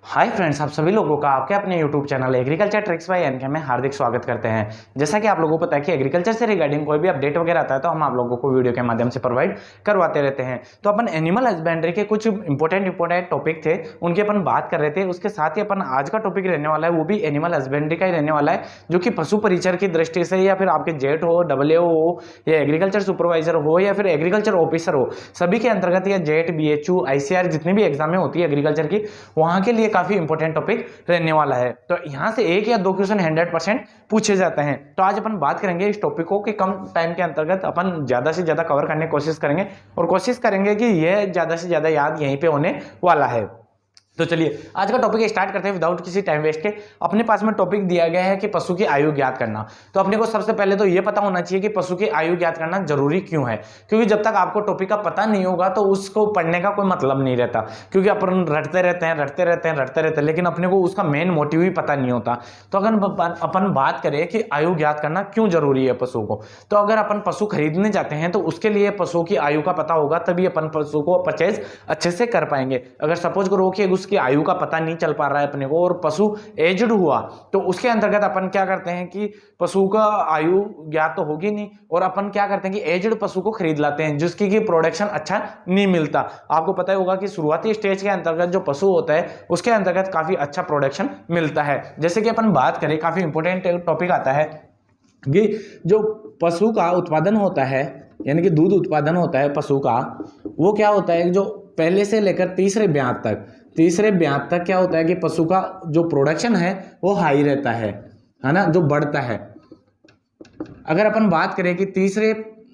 Hi friends, आप सभी लोगों का आपके अपने YouTube channel agriculture tricks by NK में हार्दिक स्वागत करते हैं। जैसा कि आप लोगों को पता है कि एग्रीकल्चर से रिगार्डिंग कोई भी अपडेट वगैरह आता है तो हम आप लोगों को वीडियो के माध्यम से प्रोवाइड करवाते रहते हैं। तो अपन एनिमल हस्बेंड्री के कुछ इंपॉर्टेंट टॉपिक थे, उनकी अपन बात कर रहे थे। उसके साथ ही अपन आज का टॉपिक रहने वाला है वो भी एनिमल हस्बेंड्री का ही रहने वाला है, जो कि पशु परिचर की दृष्टि से या फिर आपके जेट हो, डब्ल्यू हो या एग्रीकल्चर सुपरवाइजर हो या फिर एग्रीकल्चर ऑफिसर हो, सभी के अंतर्गत या जेट, बीएचयू, आईसीआर जितनी भी एग्जामें होती है एग्रीकल्चर की, वहां के लिए काफी इंपॉर्टेंट टॉपिक रहने वाला है। तो यहां से एक या दो क्वेश्चन 100% पूछे जाते हैं। तो आज अपन बात करेंगे इस टॉपिक को कि कम टाइम के अंतर्गत अपन ज्यादा से ज्यादा कवर करने की कोशिश करेंगे और कोशिश करेंगे कि यह ज्यादा से ज्यादा याद यहीं पे होने वाला है। तो चलिए आज का टॉपिक स्टार्ट करते हैं विदाउट किसी टाइम वेस्ट के। अपने पास में टॉपिक दिया गया है कि पशु की आयु ज्ञात करना। तो अपने को सबसे पहले तो यह पता होना चाहिए कि पशु की आयु ज्ञात करना जरूरी क्यों है, क्योंकि जब तक आपको टॉपिक का पता नहीं होगा तो उसको पढ़ने का कोई मतलब नहीं रहता, क्योंकि अपन रटते रहते हैं, लेकिन अपने को उसका मेन मोटिव ही पता नहीं होता। तो अगर अपन बात करें कि आयु ज्ञात करना क्यों जरूरी है पशु को, तो अगर अपन पशु खरीदने जाते हैं तो उसके लिए पशु की आयु का पता होगा, तभी अपन पशु को परचेज अच्छे से कर पाएंगे। अगर सपोज करो कि उसकी आयु का पता नहीं चल पा रहा है अपने को और पशु एज्ड हुआ, तो उसके अंतर्गत अपन क्या करते हैं कि पशु का आयु ज्ञात तो होगी नहीं, और अपन क्या करते हैं कि एज्ड पशु को खरीद लाते हैं जिसकी की प्रोडक्शन अच्छा नहीं मिलता। आपको पता ही होगा कि शुरुआती स्टेज के अंतर्गत जो पशु होता है उसके अंतर्गत काफी अच्छा प्रोडक्शन मिलता है। जैसे कि अपन बात करें, काफी इंपॉर्टेंट टॉपिक आता है कि जो पशु का उत्पादन होता है, यानी कि दूध उत्पादन होता है पशु का, वो क्या होता है जो पहले से लेकर तीसरे ब्यात तक क्या होता है कि पशु का जो प्रोडक्शन है वो हाई रहता है ना, जो बढ़ता है। अगर अपन बात करें कि तीसरे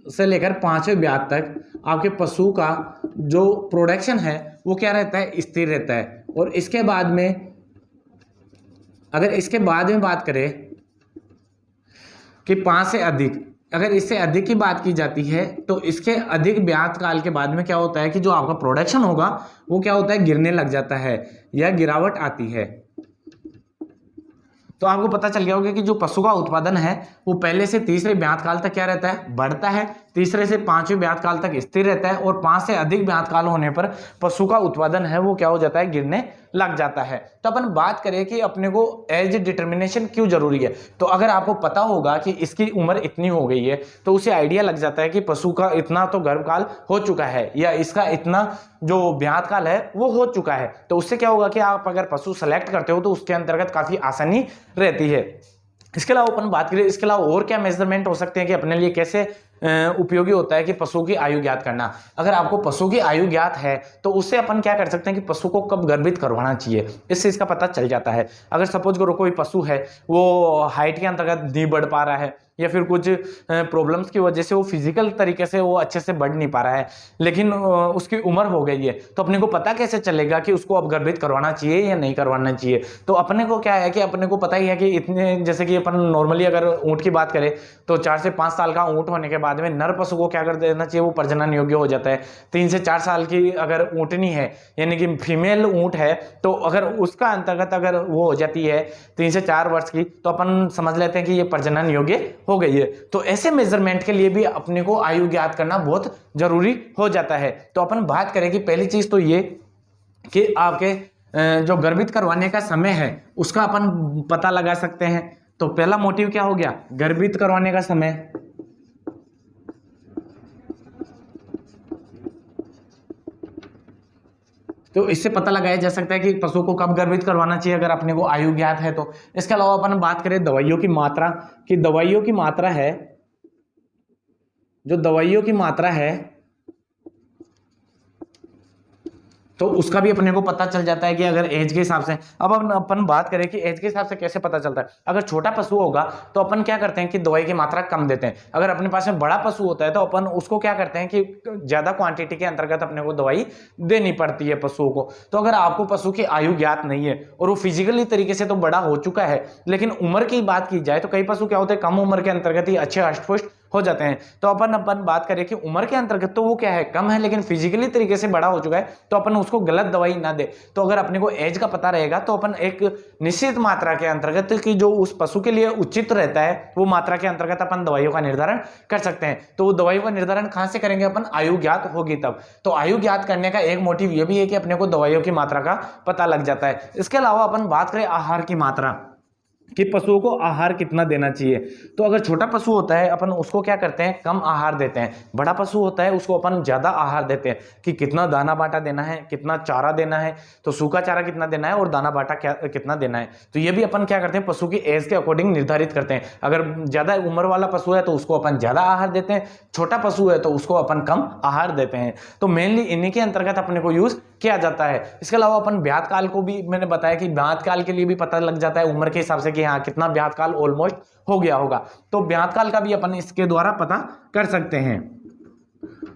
से लेकर पांचवें ब्यात तक आपके पशु का जो प्रोडक्शन है वो क्या रहता है, स्थिर रहता है। और इसके बाद में अगर इसके बाद में बात करें कि 5 से अधिक, अगर इससे अधिक की बात की जाती है तो इसके अधिक ब्यात काल के बाद में क्या होता है कि जो आपका प्रोडक्शन होगा वो क्या होता है, गिरने लग जाता है या गिरावट आती है। तो आपको पता चल गया होगा कि जो पशु का उत्पादन है वो पहले से तीसरे ब्यात काल तक क्या रहता है, बढ़ता है, तीसरे से पांचवें ब्यात काल तक स्थिर रहता है, और 5 से अधिक ब्यात काल होने पर पशु का उत्पादन है वो क्या हो जाता है, गिरने लग जाता है। तो अपन बात करें कि अपने को एज डिटर्मिनेशन क्यों जरूरी है, तो अगर आपको पता होगा कि इसकी उम्र इतनी हो गई है तो उसे आइडिया लग जाता है कि पशु का इतना तो गर्भकाल हो चुका है या इसका इतना जो ब्यात काल है वो हो चुका है। तो उससे क्या होगा कि आप अगर पशु सेलेक्ट करते हो तो उसके अंतर्गत काफी आसानी रहती है। इसके अलावा अपन बात करें, इसके अलावा और क्या मेजरमेंट हो सकते हैं कि अपने लिए कैसे उपयोगी होता है कि पशु की आयु ज्ञात करना। अगर आपको पशु की आयु ज्ञात है तो उससे अपन क्या कर सकते हैं कि पशु को कब गर्भित करवाना चाहिए, इससे इसका पता चल जाता है। अगर सपोज करो कोई पशु है वो हाइट के अंतर्गत नहीं बढ़ पा रहा है या फिर कुछ प्रॉब्लम्स की वजह से वो फिजिकल तरीके से वो अच्छे से बढ़ नहीं पा रहा है, लेकिन उसकी उम्र हो गई है, तो अपने को पता कैसे चलेगा कि उसको अब गर्भित करवाना चाहिए या नहीं करवाना चाहिए। तो अपने को क्या है कि अपने को पता ही है कि इतने, जैसे कि अपन नॉर्मली अगर ऊंट की बात करें तो 4 से 5 साल का ऊंट होने के बाद में नर पशु को क्या कर देना चाहिए, वो प्रजनन योग्य हो जाता है। 3 से 4 साल की अगर ऊंटनी है यानी कि फीमेल ऊंट है, तो अगर उसका अंतर्गत अगर वो हो जाती है 3 से 4 वर्ष की, तो अपन समझ लेते हैं कि ये प्रजनन योग्य हो गई है। तो ऐसे मेजरमेंट के लिए भी अपने को आयु ज्ञात करना बहुत जरूरी हो जाता है। तो अपन बात करें कि पहली चीज तो ये कि आपके जो गर्भित करवाने का समय है उसका अपन पता लगा सकते हैं। तो पहला मोटिव क्या हो गया, गर्भित करवाने का समय। तो इससे पता लगाया जा सकता है कि पशु को कब गर्भित करवाना चाहिए अगर अपने को आयु ज्ञात है तो। इसके अलावा अपन बात करें दवाइयों की मात्रा, कि दवाइयों की मात्रा है, जो दवाइयों की मात्रा है तो उसका भी अपने को पता चल जाता है कि अगर एज के हिसाब से। अब अपन बात करें कि एज के हिसाब से कैसे पता चलता है। अगर छोटा पशु होगा तो अपन क्या करते हैं कि दवाई की मात्रा कम देते हैं। अगर अपने पास में बड़ा पशु होता है तो अपन उसको क्या करते हैं कि ज्यादा क्वांटिटी के अंतर्गत अपने को दवाई देनी पड़ती है पशुओं को। तो अगर आपको पशु की आयु ज्ञात नहीं है और वो फिजिकली तरीके से तो बड़ा हो चुका है, लेकिन उम्र की बात की जाए तो कई पशु क्या होते हैं कम उम्र के अंतर्गत ही अच्छे अष्टपुष्ट हो जाते हैं। तो अपन बात करें कि उम्र के अंतर्गत तो वो क्या है, कम है, लेकिन फिजिकली तरीके से बड़ा हो चुका है, तो अपन उसको गलत दवाई ना दे। तो अगर अपने को एज का पता रहेगा तो अपन एक निश्चित मात्रा के अंतर्गत की जो उस पशु के लिए उचित रहता है वो मात्रा के अंतर्गत अपन दवाइयों का निर्धारण कर सकते हैं। तो वो दवाइयों का निर्धारण कहां से करेंगे अपन, आयु ज्ञात होगी तब। तो आयु ज्ञात करने का एक मोटिव ये भी है कि अपने को दवाइयों की मात्रा का पता लग जाता है। इसके अलावा अपन बात करें आहार की मात्रा, कि पशुओं को आहार कितना देना चाहिए। तो अगर छोटा पशु होता है अपन उसको क्या करते हैं, कम आहार देते हैं। बड़ा पशु होता है उसको अपन ज्यादा आहार देते हैं, कि कितना दाना बाटा देना है, कितना चारा देना है, तो सूखा चारा कितना देना है और दाना बाटा कितना देना है। तो ये भी अपन क्या करते हैं, पशु की एज के अकॉर्डिंग निर्धारित करते हैं। अगर ज्यादा उम्र वाला पशु है तो उसको अपन ज्यादा आहार देते हैं, छोटा पशु है तो उसको अपन कम आहार देते हैं। तो मेनली इन्हीं के अंतर्गत अपने को यूज किया जाता है। इसके अलावा अपन ब्यात काल को भी मैंने बताया कि ब्यात काल के लिए भी पता लग जाता है उम्र के हिसाब से कि हाँ कितना ब्यात काल ऑलमोस्ट हो गया होगा। तो ब्यात काल का भी अपन इसके द्वारा पता कर सकते हैं।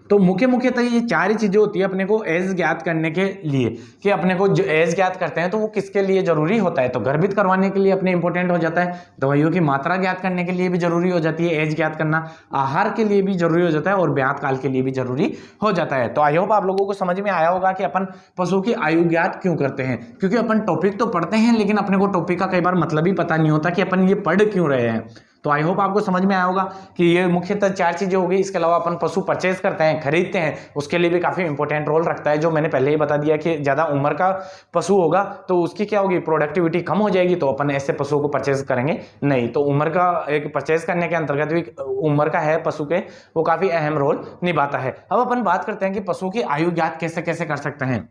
तो मुख्यतः ये चार ही चीजें होती है अपने को एज ज्ञात करने के लिए, कि अपने को जो एज ज्ञात करते हैं तो वो किसके लिए जरूरी होता है। तो गर्भित करवाने के लिए अपने इंपॉर्टेंट हो जाता है, दवाइयों की मात्रा ज्ञात करने के लिए भी जरूरी हो जाती है एज ज्ञात करना, आहार के लिए भी जरूरी हो जाता है और ब्यात काल के लिए भी जरूरी हो जाता है। तो आई होप आप लोगों को समझ में आया होगा कि अपन पशु की आयु ज्ञात क्यों करते हैं। क्योंकि अपन टॉपिक तो पढ़ते हैं लेकिन अपने को टॉपिक का कई बार मतलब ही पता नहीं होता कि अपन ये पढ़ क्यों रहे हैं। तो आई होप आपको समझ में आया होगा कि ये मुख्यतः चार चीजें हो गई। इसके अलावा अपन पशु परचेज करते हैं, खरीदते हैं, उसके लिए भी काफी इंपॉर्टेंट रोल रखता है, जो मैंने पहले ही बता दिया कि ज्यादा उम्र का पशु होगा तो उसकी क्या होगी, प्रोडक्टिविटी कम हो जाएगी, तो अपन ऐसे पशुओं को परचेज करेंगे नहीं। तो उम्र का एक परचेज करने के अंतर्गत भी उम्र का है पशु के, वो काफी अहम रोल निभाता है। अब अपन बात करते हैं कि पशु की आयु ज्ञात कैसे कैसे कर सकते हैं।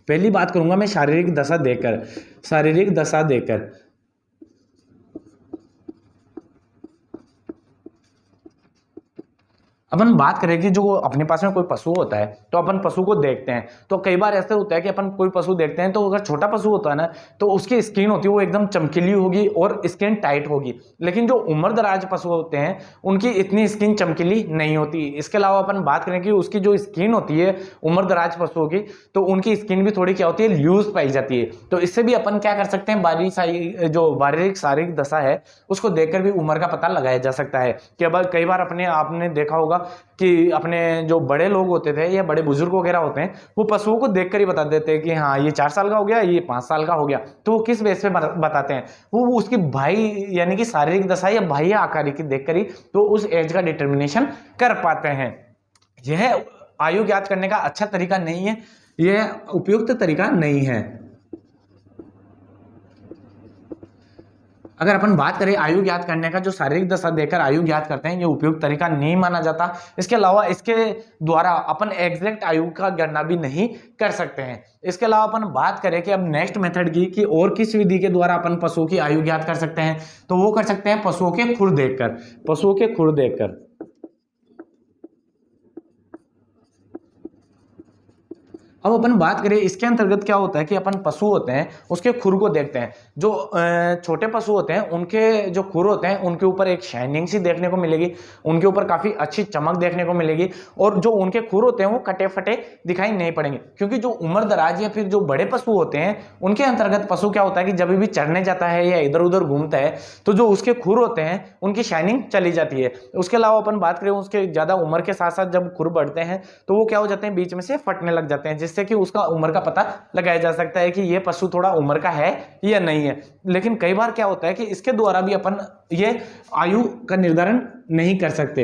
पहली बात करूंगा मैं शारीरिक दशा देकर। अपन बात करें कि जो अपने पास में कोई पशु होता है तो अपन पशु को देखते हैं। तो कई बार ऐसे होता है कि अपन कोई पशु देखते हैं तो अगर छोटा पशु होता है ना तो उसकी स्किन होती है वो एकदम चमकीली होगी और स्किन टाइट होगी, लेकिन जो उम्र दराज पशु होते हैं उनकी इतनी स्किन चमकीली नहीं होती। इसके अलावा अपन बात करें कि उसकी जो स्किन होती है उम्र दराज पशुओं की, तो उनकी स्किन भी थोड़ी क्या होती है, लूज पाई जाती है। तो इससे भी अपन क्या कर सकते हैं, जो शारीरिक दशा है उसको देखकर भी उम्र का पता लगाया जा सकता है। कि अब कई बार आपने देखा होगा कि अपने जो बड़े लोग होते थे या बड़े बुजुर्ग वगैरह होते हैं वो पशुओं को देखकर ही बता देते हैं कि हाँ ये 4 साल का हो गया, ये 5 साल का हो गया। तो वो किस बेस पे बताते हैं, वो उसकी भाई यानी कि शारीरिक दशा या बाह्य आकार की देखकर ही तो उस एज का डिटर्मिनेशन कर पाते हैं। यह आयु ज्ञात करने का अच्छा तरीका नहीं है, यह उपयुक्त तरीका नहीं है। अगर अपन बात करें आयु ज्ञात करने का, जो शारीरिक दशा देकर आयु ज्ञात करते हैं ये उपयुक्त तरीका नहीं माना जाता। इसके अलावा इसके द्वारा अपन एग्जैक्ट आयु का गणना भी नहीं कर सकते हैं। इसके अलावा अपन बात करें कि अब नेक्स्ट मेथड की कि और किस विधि के द्वारा अपन पशुओं की आयु ज्ञात कर सकते हैं, तो वो कर सकते हैं पशुओं के खुर देखकर। अब अपन बात करें इसके अंतर्गत क्या होता है कि अपन पशु होते हैं उसके खुर को देखते हैं। जो छोटे पशु होते हैं उनके जो खुर होते हैं उनके ऊपर एक शाइनिंग सी देखने को मिलेगी, उनके ऊपर काफी अच्छी चमक देखने को मिलेगी, और जो उनके खुर होते हैं वो कटे फटे दिखाई नहीं पड़ेंगे। क्योंकि जो उम्र दराज या फिर जो बड़े पशु होते हैं उनके अंतर्गत पशु क्या होता है कि जब भी चरने जाता है या इधर उधर घूमता है तो जो उसके खुर होते हैं उनकी शाइनिंग चली जाती है। उसके अलावा अपन बात करें उसके ज्यादा उम्र के साथ साथ जब खुर बढ़ते हैं तो वो क्या हो जाते हैं, बीच में से फटने लग जाते हैं, जिससे कि उसका उम्र का पता लगाया जा सकता है कि ये पशु थोड़ा उम्र का है या नहीं है। लेकिन कई बार क्या होता है कि इसके द्वारा भी अपन ये आयु का निर्धारण नहीं कर सकते।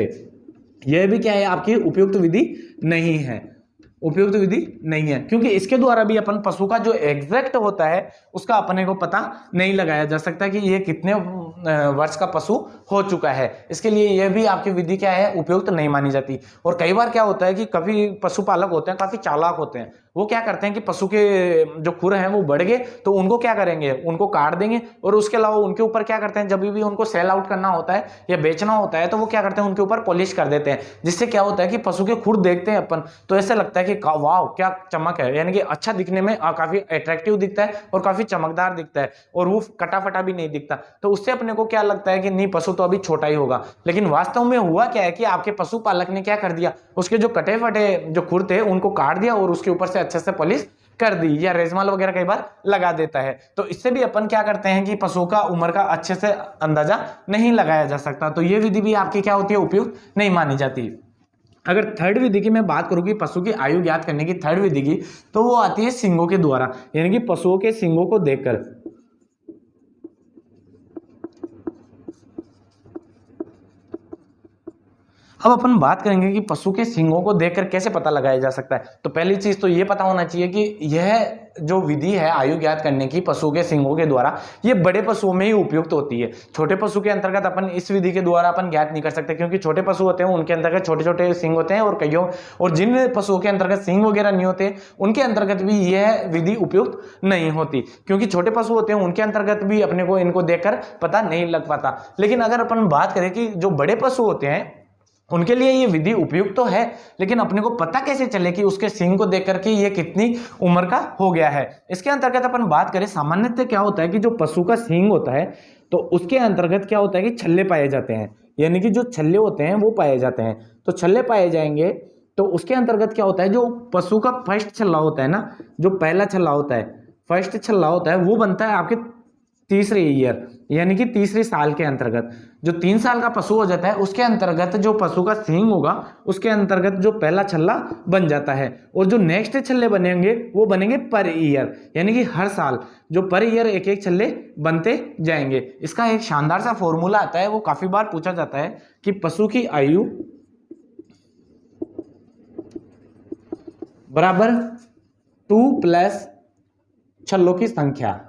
यह भी क्या है, आपकी उपयुक्त विधि नहीं है, क्योंकि इसके द्वारा भी अपन पशु का जो एग्जैक्ट होता है उसका अपने को पता नहीं लगाया जा सकता कि ये कितने वर्ष का पशु हो चुका है। इसके लिए यह भी आपकी विधि क्या है, उपयुक्त नहीं मानी जाती। और कई बार क्या होता है कि कभी पशुपालक होते हैं काफी चालाक होते हैं, वो क्या करते हैं कि पशु के जो खुर हैं वो बढ़ गए तो उनको क्या करेंगे, उनको काट देंगे, और उसके अलावा उनके ऊपर क्या करते हैं, जब भी उनको सेल आउट करना होता है या बेचना होता है तो वो क्या करते हैं, उनके ऊपर पॉलिश कर देते हैं, जिससे क्या होता है कि पशु के खुर देखते हैं अपन तो ऐसा लगता है कि वाह क्या चमक है, यानी कि अच्छा दिखने में काफी अट्रैक्टिव दिखता है और काफी चमकदार दिखता है और वो कटा फटा भी नहीं दिखता। तो उससे अपने को क्या लगता है कि नहीं पशु तो अभी छोटा ही होगा, लेकिन वास्तव में हुआ क्या है कि आपके पशुपालक ने क्या कर दिया, उसके जो कटे फटे जो खुर थे उनको काट दिया और उसके ऊपर से अच्छे से पॉलिश कर दी, या रेजमाल वगैरह कई बार लगा देता है। तो इससे भी अपन क्या करते हैं कि पशुओं का उम्र का अच्छे से अंदाजा नहीं लगाया जा सकता। तो ये विधि भी आपकी क्या होती है, उपयुक्त नहीं मानी जाती। अगर थर्ड विधि की मैं बात करूं कि पशु की आयु ज्ञात करने की थर्ड विधि की, तो वो आती है सींगों के द्वारा, यानी कि पशुओं के सींगों को देखकर। अब अपन बात करेंगे कि पशु के सींगों को देखकर कैसे पता लगाया जा सकता है। तो पहली चीज तो ये पता होना चाहिए कि यह जो विधि है आयु ज्ञात करने की पशु के सींगों के द्वारा, ये बड़े पशुओं में ही उपयुक्त होती है। छोटे पशु के अंतर्गत अपन इस विधि के द्वारा अपन ज्ञात नहीं कर सकते, क्योंकि छोटे पशु होते हैं उनके अंतर्गत छोटे छोटे सींग होते हैं, और जिन पशुओं के अंतर्गत सींग वगैरह नहीं होते उनके अंतर्गत भी यह विधि उपयुक्त नहीं होती, क्योंकि छोटे पशु होते हैं उनके अंतर्गत भी अपने को इनको देखकर पता नहीं लग पाता। लेकिन अगर अपन बात करें कि जो बड़े पशु होते हैं उनके लिए ये विधि उपयुक्त तो है, लेकिन अपने को पता कैसे चले कि उसके सींग को देख करके ये कितनी उम्र का हो गया है। इसके अंतर्गत अपन बात करें, सामान्यतः क्या होता है कि जो पशु का सींग होता है तो उसके अंतर्गत क्या होता है कि छल्ले पाए जाते हैं, यानी कि जो छल्ले होते हैं वो पाए जाते हैं। तो छल्ले पाए जाएंगे तो उसके अंतर्गत क्या होता है, जो पशु का फर्स्ट छल्ला होता है ना, जो पहला छल्ला होता है, फर्स्ट छल्ला होता है, वो बनता है आपके तीसरे ईयर, यानी कि तीसरे साल के अंतर्गत। जो 3 साल का पशु हो जाता है उसके अंतर्गत जो पशु का सींग होगा उसके अंतर्गत जो पहला छल्ला बन जाता है, और जो नेक्स्ट छल्ले बनेंगे वो बनेंगे पर ईयर, यानी कि हर साल जो पर ईयर एक एक छल्ले बनते जाएंगे। इसका एक शानदार सा फॉर्मूला आता है, वो काफी बार पूछा जाता है कि पशु की आयु बराबर 2 प्लस छल्लों की संख्या।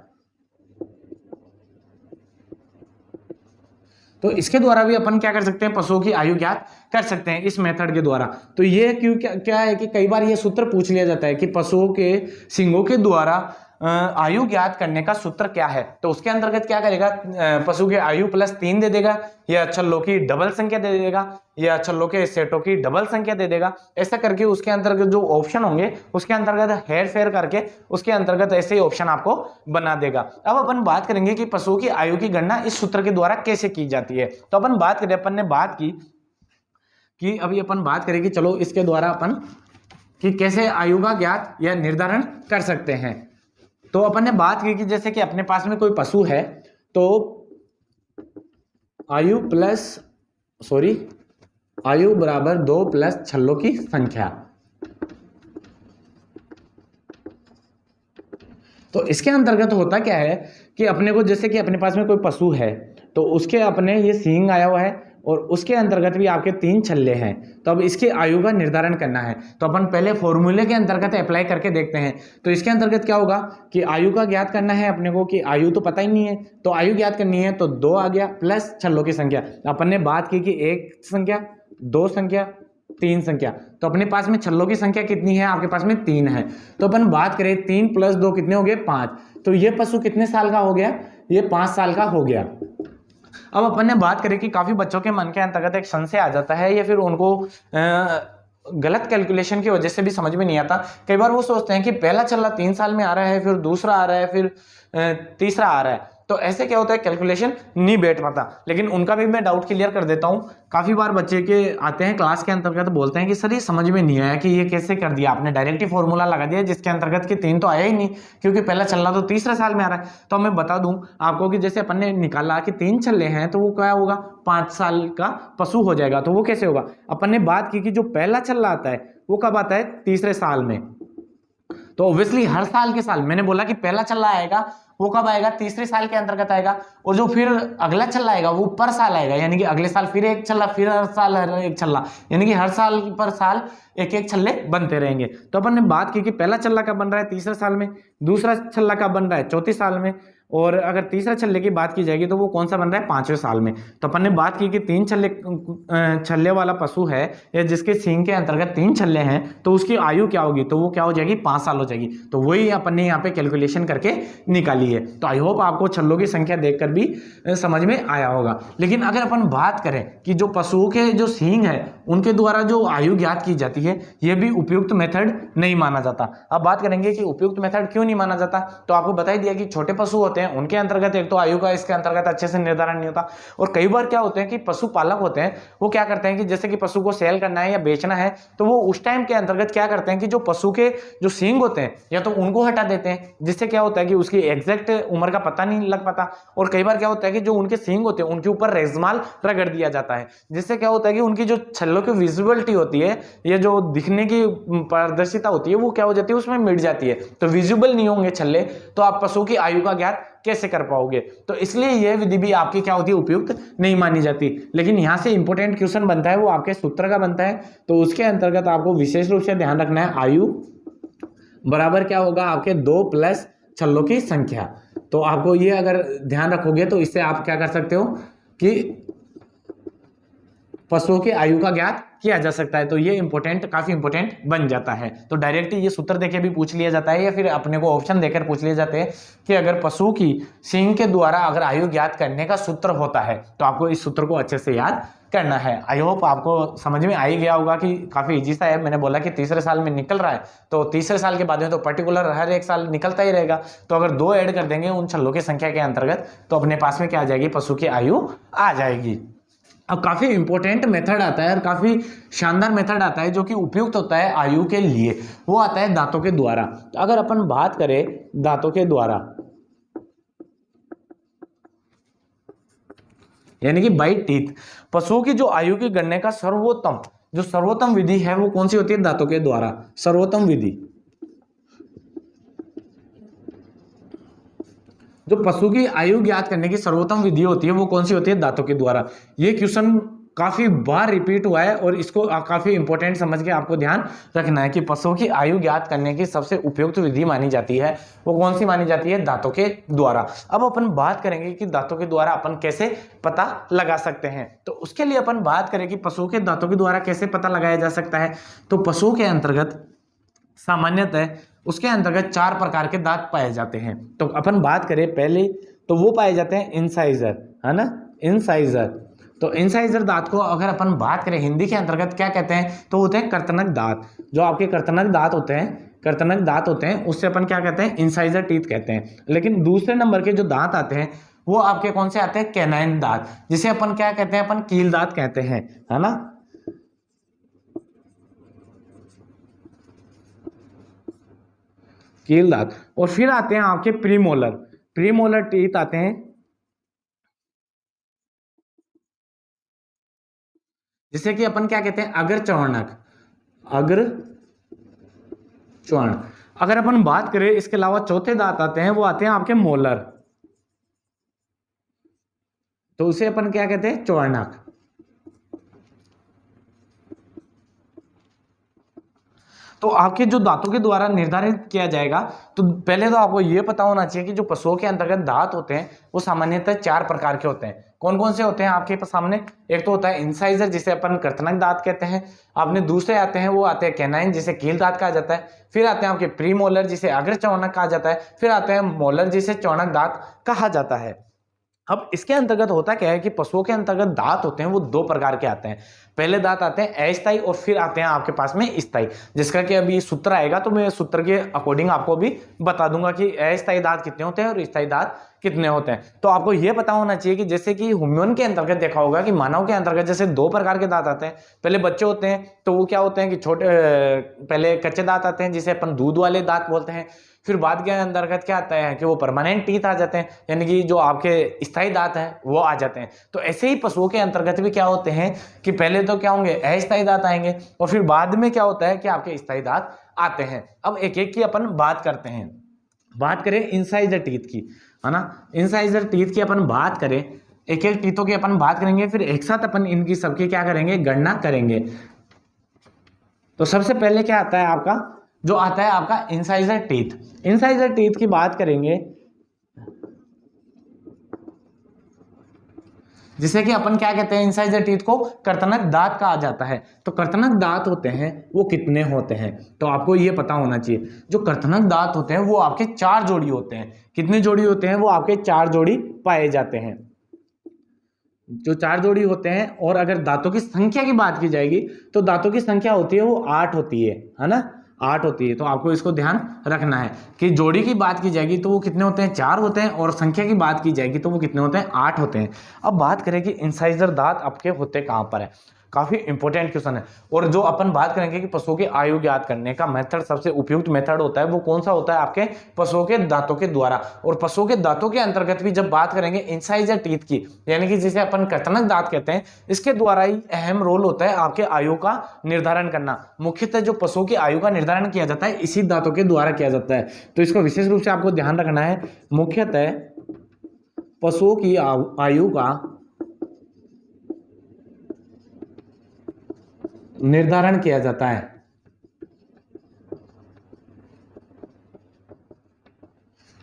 तो इसके द्वारा भी अपन क्या कर सकते हैं, पशुओं की आयु ज्ञात कर सकते हैं इस मेथड के द्वारा। तो ये क्यों क्या है कि कई बार ये सूत्र पूछ लिया जाता है कि पशुओं के सींगों के द्वारा आयु ज्ञात करने का सूत्र क्या है। तो उसके अंतर्गत क्या करेगा, पशु के आयु प्लस 3 दे देगा, या छल्लों की डबल संख्या दे देगा, या छल्लों के सेटों की डबल संख्या दे देगा। ऐसा करके उसके अंतर्गत जो ऑप्शन होंगे उसके अंतर्गत हेर फेर करके उसके अंतर्गत ऐसे ही ऑप्शन आपको बना देगा। अब अपन बात करेंगे कि पशुओं की आयु की गणना इस सूत्र के द्वारा कैसे की जाती है। तो अपन बात करें, अपन ने बात की कि अभी अपन बात करें कि चलो इसके द्वारा अपन कि कैसे आयु का ज्ञात या निर्धारण कर सकते हैं। तो अपन ने बात की कि जैसे कि अपने पास में कोई पशु है, तो आयु बराबर 2 प्लस छल्लों की संख्या। तो इसके अंतर्गत होता क्या है कि अपने को जैसे कि अपने पास में कोई पशु है तो उसके अपने ये सींग आया हुआ है और उसके अंतर्गत भी आपके 3 छल्ले हैं। तो अब इसकी आयु का निर्धारण करना है, तो अपन पहले फॉर्मूले के अंतर्गत अप्लाई करके देखते हैं। तो इसके अंतर्गत क्या होगा कि आयु का ज्ञात करना है अपने को, कि आयु तो पता ही नहीं है तो आयु ज्ञात करनी है, तो 2 आ गया प्लस छल्लों की संख्या। अपन ने बात की कि 1 संख्या, 2 संख्या, 3 संख्या। तो अपने पास में छल्लों की संख्या कितनी है, आपके पास में 3 है। तो अपन बात करें 3 प्लस 2 कितने हो गए, 5। तो ये पशु कितने साल का हो गया, ये 5 साल का हो गया। अब अपन ने बात करें कि काफी बच्चों के मन के अंतर्गत एक संशय आ जाता है, या फिर उनको गलत कैलकुलेशन की वजह से भी समझ में नहीं आता। कई बार वो सोचते हैं कि पहला छल्ला 3 साल में आ रहा है, फिर दूसरा आ रहा है, फिर तीसरा आ रहा है। तो ऐसे क्या होता है, कैलकुलेशन नहीं बैठ पाता। लेकिन उनका भी मैं डाउट क्लियर कर देता हूँ। काफी बार बच्चे के आते हैं क्लास के अंतर्गत, बोलते हैं कि सर ये समझ में नहीं आया कि ये कैसे कर दिया आपने, डायरेक्ट ही फॉर्मूला लगा दिया जिसके अंतर्गत कि 3 तो आया ही नहीं, क्योंकि पहला छल्ला तो तीसरे साल में आ रहा है। तो मैं बता दूं आपको कि जैसे अपन ने निकाला कि 3 छल्ले हैं, तो वो क्या होगा, 5 साल का पशु हो जाएगा। तो वो कैसे होगा, अपन ने बात की कि जो पहला छल्ला आता है वो कब आता है, तीसरे साल में। तो ऑब्वियसली हर साल के साल, मैंने बोला कि पहला छल्ला आएगा वो कब आएगा, तीसरे साल के अंतर्गत आएगा। और जो फिर अगला छल्ला आएगा वो पर साल आएगा, यानी कि अगले साल फिर एक छल्ला, फिर हर साल एक छल्ला, यानी कि हर साल पर साल एक एक छल्ले बनते रहेंगे। तो अपन ने बात की कि पहला छल्ला कब बन रहा है, तीसरे साल में, दूसरा छल्ला कब बन रहा है, चौथे साल में, और अगर तीसरा छल्ले की बात की जाएगी तो वो कौन सा बन रहा है, 5वें साल में। तो अपन ने बात की कि 3 छल्ले वाला पशु है या जिसके सींग के अंतर्गत 3 छल्ले हैं, तो उसकी आयु क्या होगी, तो वो क्या हो जाएगी, 5 साल हो जाएगी। तो वही अपन ने यहाँ पे कैलकुलेशन करके निकाली है। तो आई होप आपको छल्लों की संख्या देखकर भी समझ में आया होगा। लेकिन अगर अपन बात करें कि जो पशुओं के जो सींग है उनके द्वारा जो आयु ज्ञात की जाती है, यह भी उपयुक्त मेथड नहीं माना जाता। अब बात करेंगे कि उपयुक्त मेथड क्यों नहीं माना जाता। तो आपको बता ही दिया कि छोटे पशु होते होते हैं उनके अंतर्गत एक तो आयु का इसके अंतर्गत अच्छे से निर्धारण नहीं होता। और कई बार क्या होते हैं कि पशुपालक होते हैं वो क्या करते हैं कि जैसे कि पशु को सेल करना है या बेचना है, तो वो उस टाइम के अंतर्गत क्या करते हैं कि जो पशु के जो सींग होते हैं या तो उनको हटा देते हैं, जिससे क्या होता है कि उसकी एग्जैक्ट उम्र का पता नहीं लग पाता। और कई बार क्या होता है कि जो उनके सींग होते हैं उनके ऊपर रेजमाल रगड़ दिया जाता है, जिससे क्या होता है कि उनकी जो छल्लों की विजिबिलिटी होती है या जो दिखने की पारदर्शिता होती है वो क्या हो जाती है, उसमें मिट जाती है। तो विजिबल नहीं होंगे छल्ले तो आप पशु की आयु का ज्ञात कैसे कर पाओगे। तो इसलिए यह विधि भी आपकी क्या होती है, उपयुक्त नहीं मानी जाती। लेकिन यहां से इंपॉर्टेंट क्वेश्चन बनता है वो आपके सूत्र का बनता है, तो उसके अंतर्गत आपको विशेष रूप से ध्यान रखना है आयु बराबर क्या होगा आपके 2 प्लस छल्लों की संख्या। तो आपको ये अगर ध्यान रखोगे तो इससे आप क्या कर सकते हो कि पशुओं की आयु का ज्ञात किया जा सकता है। तो ये काफी इंपोर्टेंट बन जाता है। तो डायरेक्ट ये सूत्र देके भी पूछ लिया जाता है या फिर अपने को ऑप्शन देकर पूछ लिए जाते हैं कि अगर पशु की सींग के द्वारा अगर आयु ज्ञात करने का सूत्र होता है तो आपको इस सूत्र को अच्छे से याद करना है। आई होप आपको समझ में आ ही गया होगा कि काफी इजी सा है। मैंने बोला कि तीसरे साल में निकल रहा है तो तीसरे साल के बाद में तो पर्टिकुलर हर एक साल निकलता ही रहेगा। तो अगर 2 ऐड कर देंगे उन छल्लों की संख्या के अंतर्गत तो अपने पास में क्या आ जाएगी, पशु की आयु आ जाएगी। अब काफी इंपॉर्टेंट मेथड आता है और काफी शानदार मेथड आता है जो कि उपयुक्त होता है आयु के लिए, वो आता है दांतों के द्वारा। तो अगर अपन बात करें दांतों के द्वारा यानी कि बाई टीथ, पशुओं की जो आयु की गणना का सर्वोत्तम विधि है वो कौन सी होती है, दांतों के द्वारा। सर्वोत्तम विधि जो पशु की आयु ज्ञात करने की सर्वोत्तम विधि होती है वो कौन सी होती है, दांतों के द्वारा। ये क्वेश्चन काफी बार रिपीट हुआ है और इसको काफी इंपॉर्टेंट समझ के आपको ध्यान रखना है कि पशुओं की आयु ज्ञात करने की सबसे उपयुक्त विधि मानी जाती है वो कौन सी मानी जाती है, दांतों के द्वारा। अब अपन बात करेंगे कि दांतों के द्वारा अपन कैसे पता लगा सकते हैं। तो उसके लिए अपन बात करें कि पशुओं के दांतों के द्वारा कैसे पता लगाया जा सकता है। तो पशुओं के अंतर्गत सामान्यतः उसके अंतर्गत 4 प्रकार के दांत पाए जाते हैं। तो अपन बात करें पहले तो वो पाए जाते हैं इंसाइजर, है ना, इंसाइजर। तो इंसाइजर दांत को अगर अपन बात करें हिंदी के अंतर्गत क्या कहते हैं, तो होते हैं कर्तनक दांत। जो आपके कर्तनक दांत होते हैं उससे अपन क्या कहते हैं, इंसाइजर टीथ कहते हैं। लेकिन दूसरे नंबर के जो दांत आते हैं वो आपके कौन से आते हैं, कैनाइन दांत, जिसे अपन क्या कहते हैं, अपन कील दांत कहते हैं, है ना। कील दांत। और फिर आते हैं आपके प्रीमोलर टीथ आते हैं, जिसे कि अपन क्या कहते हैं, अग्र चौर्ण। अगर अपन बात करें इसके अलावा चौथे दांत आते हैं वो आते हैं आपके मोलर, तो उसे अपन क्या कहते हैं, चौर्णक। तो आपके जो दांतों के द्वारा निर्धारित किया जाएगा, तो पहले तो आपको यह पता होना चाहिए कि जो पशुओं के अंतर्गत दांत होते हैं वो सामान्यतः 4 प्रकार के होते हैं। कौन कौन से होते हैं आपके सामने, एक तो होता है इंसाइजर जिसे अपन कर्तनक दांत कहते हैं, आपने दूसरे आते हैं वो आते हैं कैनाइन जिसे कील दांत कहा जाता है, फिर आते हैं आपके प्रीमोलर जिसे अग्र चौर्णक कहा जाता है, फिर आते हैं मोलर जिसे चौर्णक दांत कहा जाता है। अब इसके अंतर्गत होता क्या है कि पशुओं के अंतर्गत दांत होते हैं वो 2 प्रकार के आते हैं। पहले दांत आते हैं अस्थायी और फिर आते हैं आपके पास में स्थायी, जिसका कि अभी सूत्र आएगा तो मैं सूत्र के अकॉर्डिंग आपको भी बता दूंगा कि अस्थायी दांत कितने होते हैं और स्थायी दांत कितने होते हैं। तो आपको यह पता होना चाहिए कि जैसे कि ह्यूमन के अंतर्गत देखा होगा कि मानव के अंतर्गत जैसे 2 प्रकार के दांत आते हैं। पहले बच्चे होते हैं तो वो क्या होते हैं कि पहले कच्चे दांत आते हैं जिसे अपन दूध वाले दांत बोलते हैं, फिर बाद के अंतर्गत क्या आता है कि वो परमानेंट टीथ आ जाते हैं, यानी कि जो आपके स्थायी दांत हैं वो आ जाते हैं। तो ऐसे ही पशुओं के अंतर्गत भी क्या होते हैं कि पहले तो क्या होंगे, अस्थायी दांत आएंगे और फिर बाद में क्या होता है कि आपके स्थायी दांत आते हैं। अब एक एक की अपन बात करते हैं। बात करें इंसाइजर टीथ की, है ना, इंसाइजर टीथ की अपन बात करें, एक एक टीथों की अपन बात करेंगे, फिर एक साथ अपन इनकी सबकी क्या करेंगे, गणना करेंगे। तो सबसे पहले क्या आता है आपका, जो आता है आपका इंसाइजर टीथ। इंसाइजर टीथ की बात करेंगे जिसे कि अपन क्या कहते हैं, इंसाइजर टीथ को कर्तनक दांत कहा जाता है। तो कर्तनक दांत होते हैं वो कितने होते हैं, तो आपको ये पता होना चाहिए। जो कर्तनक दांत होते हैं वो आपके 4 जोड़ी होते हैं। कितनी जोड़ी होते हैं, वो आपके 4 जोड़ी पाए जाते हैं, जो 4 जोड़ी होते हैं। और अगर दांतों की संख्या की बात की जाएगी तो दांतों की संख्या होती है वो 8 होती है ना, 8 होती है। तो आपको इसको ध्यान रखना है कि जोड़ी की बात की जाएगी तो वो कितने होते हैं, 4 होते हैं, और संख्या की बात की जाएगी तो वो कितने होते हैं, 8 होते हैं। अब बात करें कि इंसाइजर दांत आपके होते कहाँ पर है, काफी इंपॉर्टेंट क्वेश्चन है। और जो अपन बात करेंगे कि पशुओं की आयु ज्ञात करने का मेथड, सबसे उपयुक्त मेथड होता है वो कौन सा होता है, आपके पशुओं के दांतों के द्वारा। और पशुओं के दांतों के अंतर्गत भी जब बात करेंगे इंसाइजर टीथ की, यानी कि जिसे अपन कर्तनक दांत कहते हैं, इसके द्वारा ही अहम रोल होता है आपके आयु का निर्धारण करना। मुख्यतः जो पशुओं की आयु का निर्धारण किया जाता है इसी दांतों के द्वारा किया जाता है। तो इसको विशेष रूप से आपको ध्यान रखना है, मुख्यतः पशुओं की आयु का निर्धारण किया जाता है।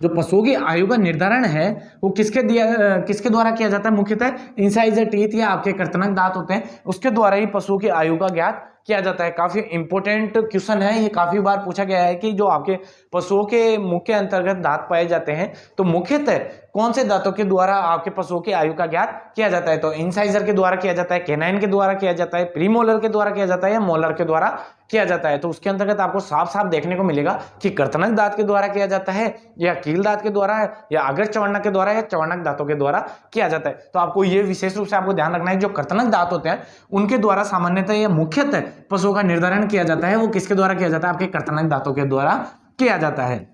जो पशुओं की आयु का निर्धारण है वो किसके द्वारा किया जाता है, मुख्यतः इंसाइजर टीथ या आपके कर्तनक दांत होते हैं उसके द्वारा ही पशुओं की आयु का ज्ञात किया जाता है। काफी इंपॉर्टेंट क्वेश्चन है ये, काफी बार पूछा गया है कि जो आपके पशुओं के मुख के अंतर्गत दांत पाए जाते हैं तो मुख्यतः कौन से दांतों के द्वारा आपके पशुओं की आयु का ज्ञात किया जाता है। तो इंसाइजर के द्वारा किया जाता है, कैनाइन के द्वारा किया जाता है, प्रीमोलर के द्वारा किया जाता है, या मोलर के द्वारा किया जाता है। तो उसके अंतर्गत आपको साफ साफ देखने को मिलेगा कि कर्तनक दांत के द्वारा किया जाता है, या कील दांत के द्वारा है, या अग्र चवर्णक के द्वारा, या चवर्णक दांतों के द्वारा किया जाता है। तो आपको ये विशेष रूप से आपको ध्यान रखना है, जो कर्तनक दांत होते हैं उनके द्वारा सामान्यतः या मुख्यतः पशुओं का निर्धारण किया जाता है, वो किसके द्वारा किया जाता है, आपके कर्तनक दांतों के द्वारा किया जाता है।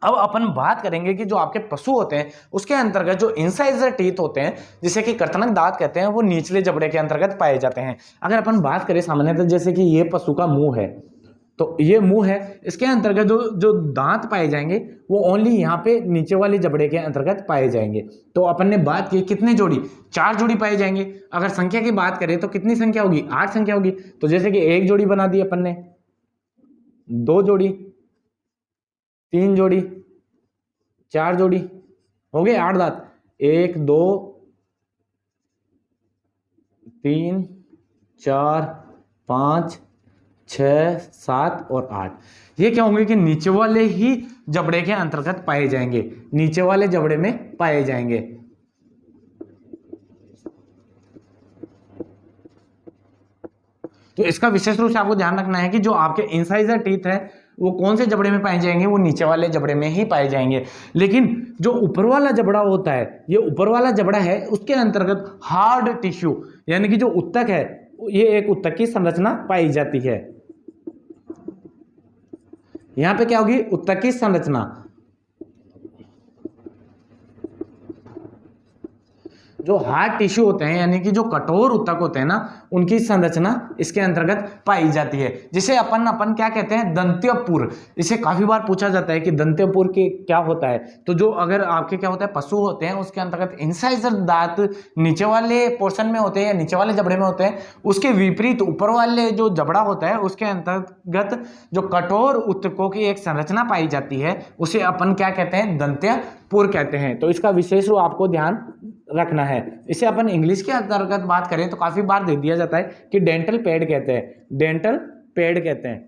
अब अपन बात करेंगे कि जो आपके पशु होते हैं उसके अंतर्गत जो इंसाइजर टीथ होते हैं, जिसे कि कर्तनक दांत कहते हैं, वो निचले जबड़े के अंतर्गत पाए जाते हैं। अगर अपन बात करें सामान्यतः, जैसे कि ये पशु का मुंह है, तो ये मुंह है, इसके अंतर्गत जो दांत पाए जाएंगे वो ओनली यहाँ पे नीचे वाले जबड़े के अंतर्गत पाए जाएंगे। तो अपन ने बात की कितने जोड़ी, 4 जोड़ी पाए जाएंगे। अगर संख्या की बात करें तो कितनी संख्या होगी, 8 संख्या होगी। तो जैसे कि 1 जोड़ी बना दी अपन ने, 2 जोड़ी, 3 जोड़ी, 4 जोड़ी, हो गए 8 दांत। 1 2 3 4 5 6 7 और 8, ये क्या होंगे कि नीचे वाले ही जबड़े के अंतर्गत पाए जाएंगे, नीचे वाले जबड़े में पाए जाएंगे। तो इसका विशेष रूप से आपको ध्यान रखना है कि जो आपके इंसाइजर टीथ है वो कौन से जबड़े में पाए जाएंगे, वो नीचे वाले जबड़े में ही पाए जाएंगे। लेकिन जो ऊपर वाला जबड़ा होता है, ये ऊपर वाला जबड़ा है, उसके अंतर्गत हार्ड टिश्यू यानी कि जो उत्तक है, ये एक उत्तक की संरचना पाई जाती है। यहां पे क्या होगी, उत्तक की संरचना। जो हार्ड टिश्यू होते हैं यानी कि जो कठोर उत्तक होते हैं ना, उनकी संरचना इसके अंतर्गत पाई जाती है, जिसे अपन क्या कहते हैं, दंत्यपुर। इसे काफी बार पूछा जाता है कि दंत्यपुर के क्या होता है। तो जो अगर आपके क्या होता है, पशु होते हैं उसके अंतर्गत इंसाइजर दांत नीचे वाले पोर्शन में होते हैं या नीचे वाले जबड़े में होते हैं, उसके विपरीत ऊपर वाले जो जबड़ा होता है उसके अंतर्गत जो कठोर उत्तकों की एक संरचना पाई जाती है, उसे अपन क्या कहते हैं, दंत्यपुर कहते हैं। तो इसका विशेष रूप आपको ध्यान रखना है। इसे अपन इंग्लिश के अंतर्गत बात करें तो काफी बार दे दिया जाता है कि डेंटल पैड कहते हैं, डेंटल पैड कहते हैं।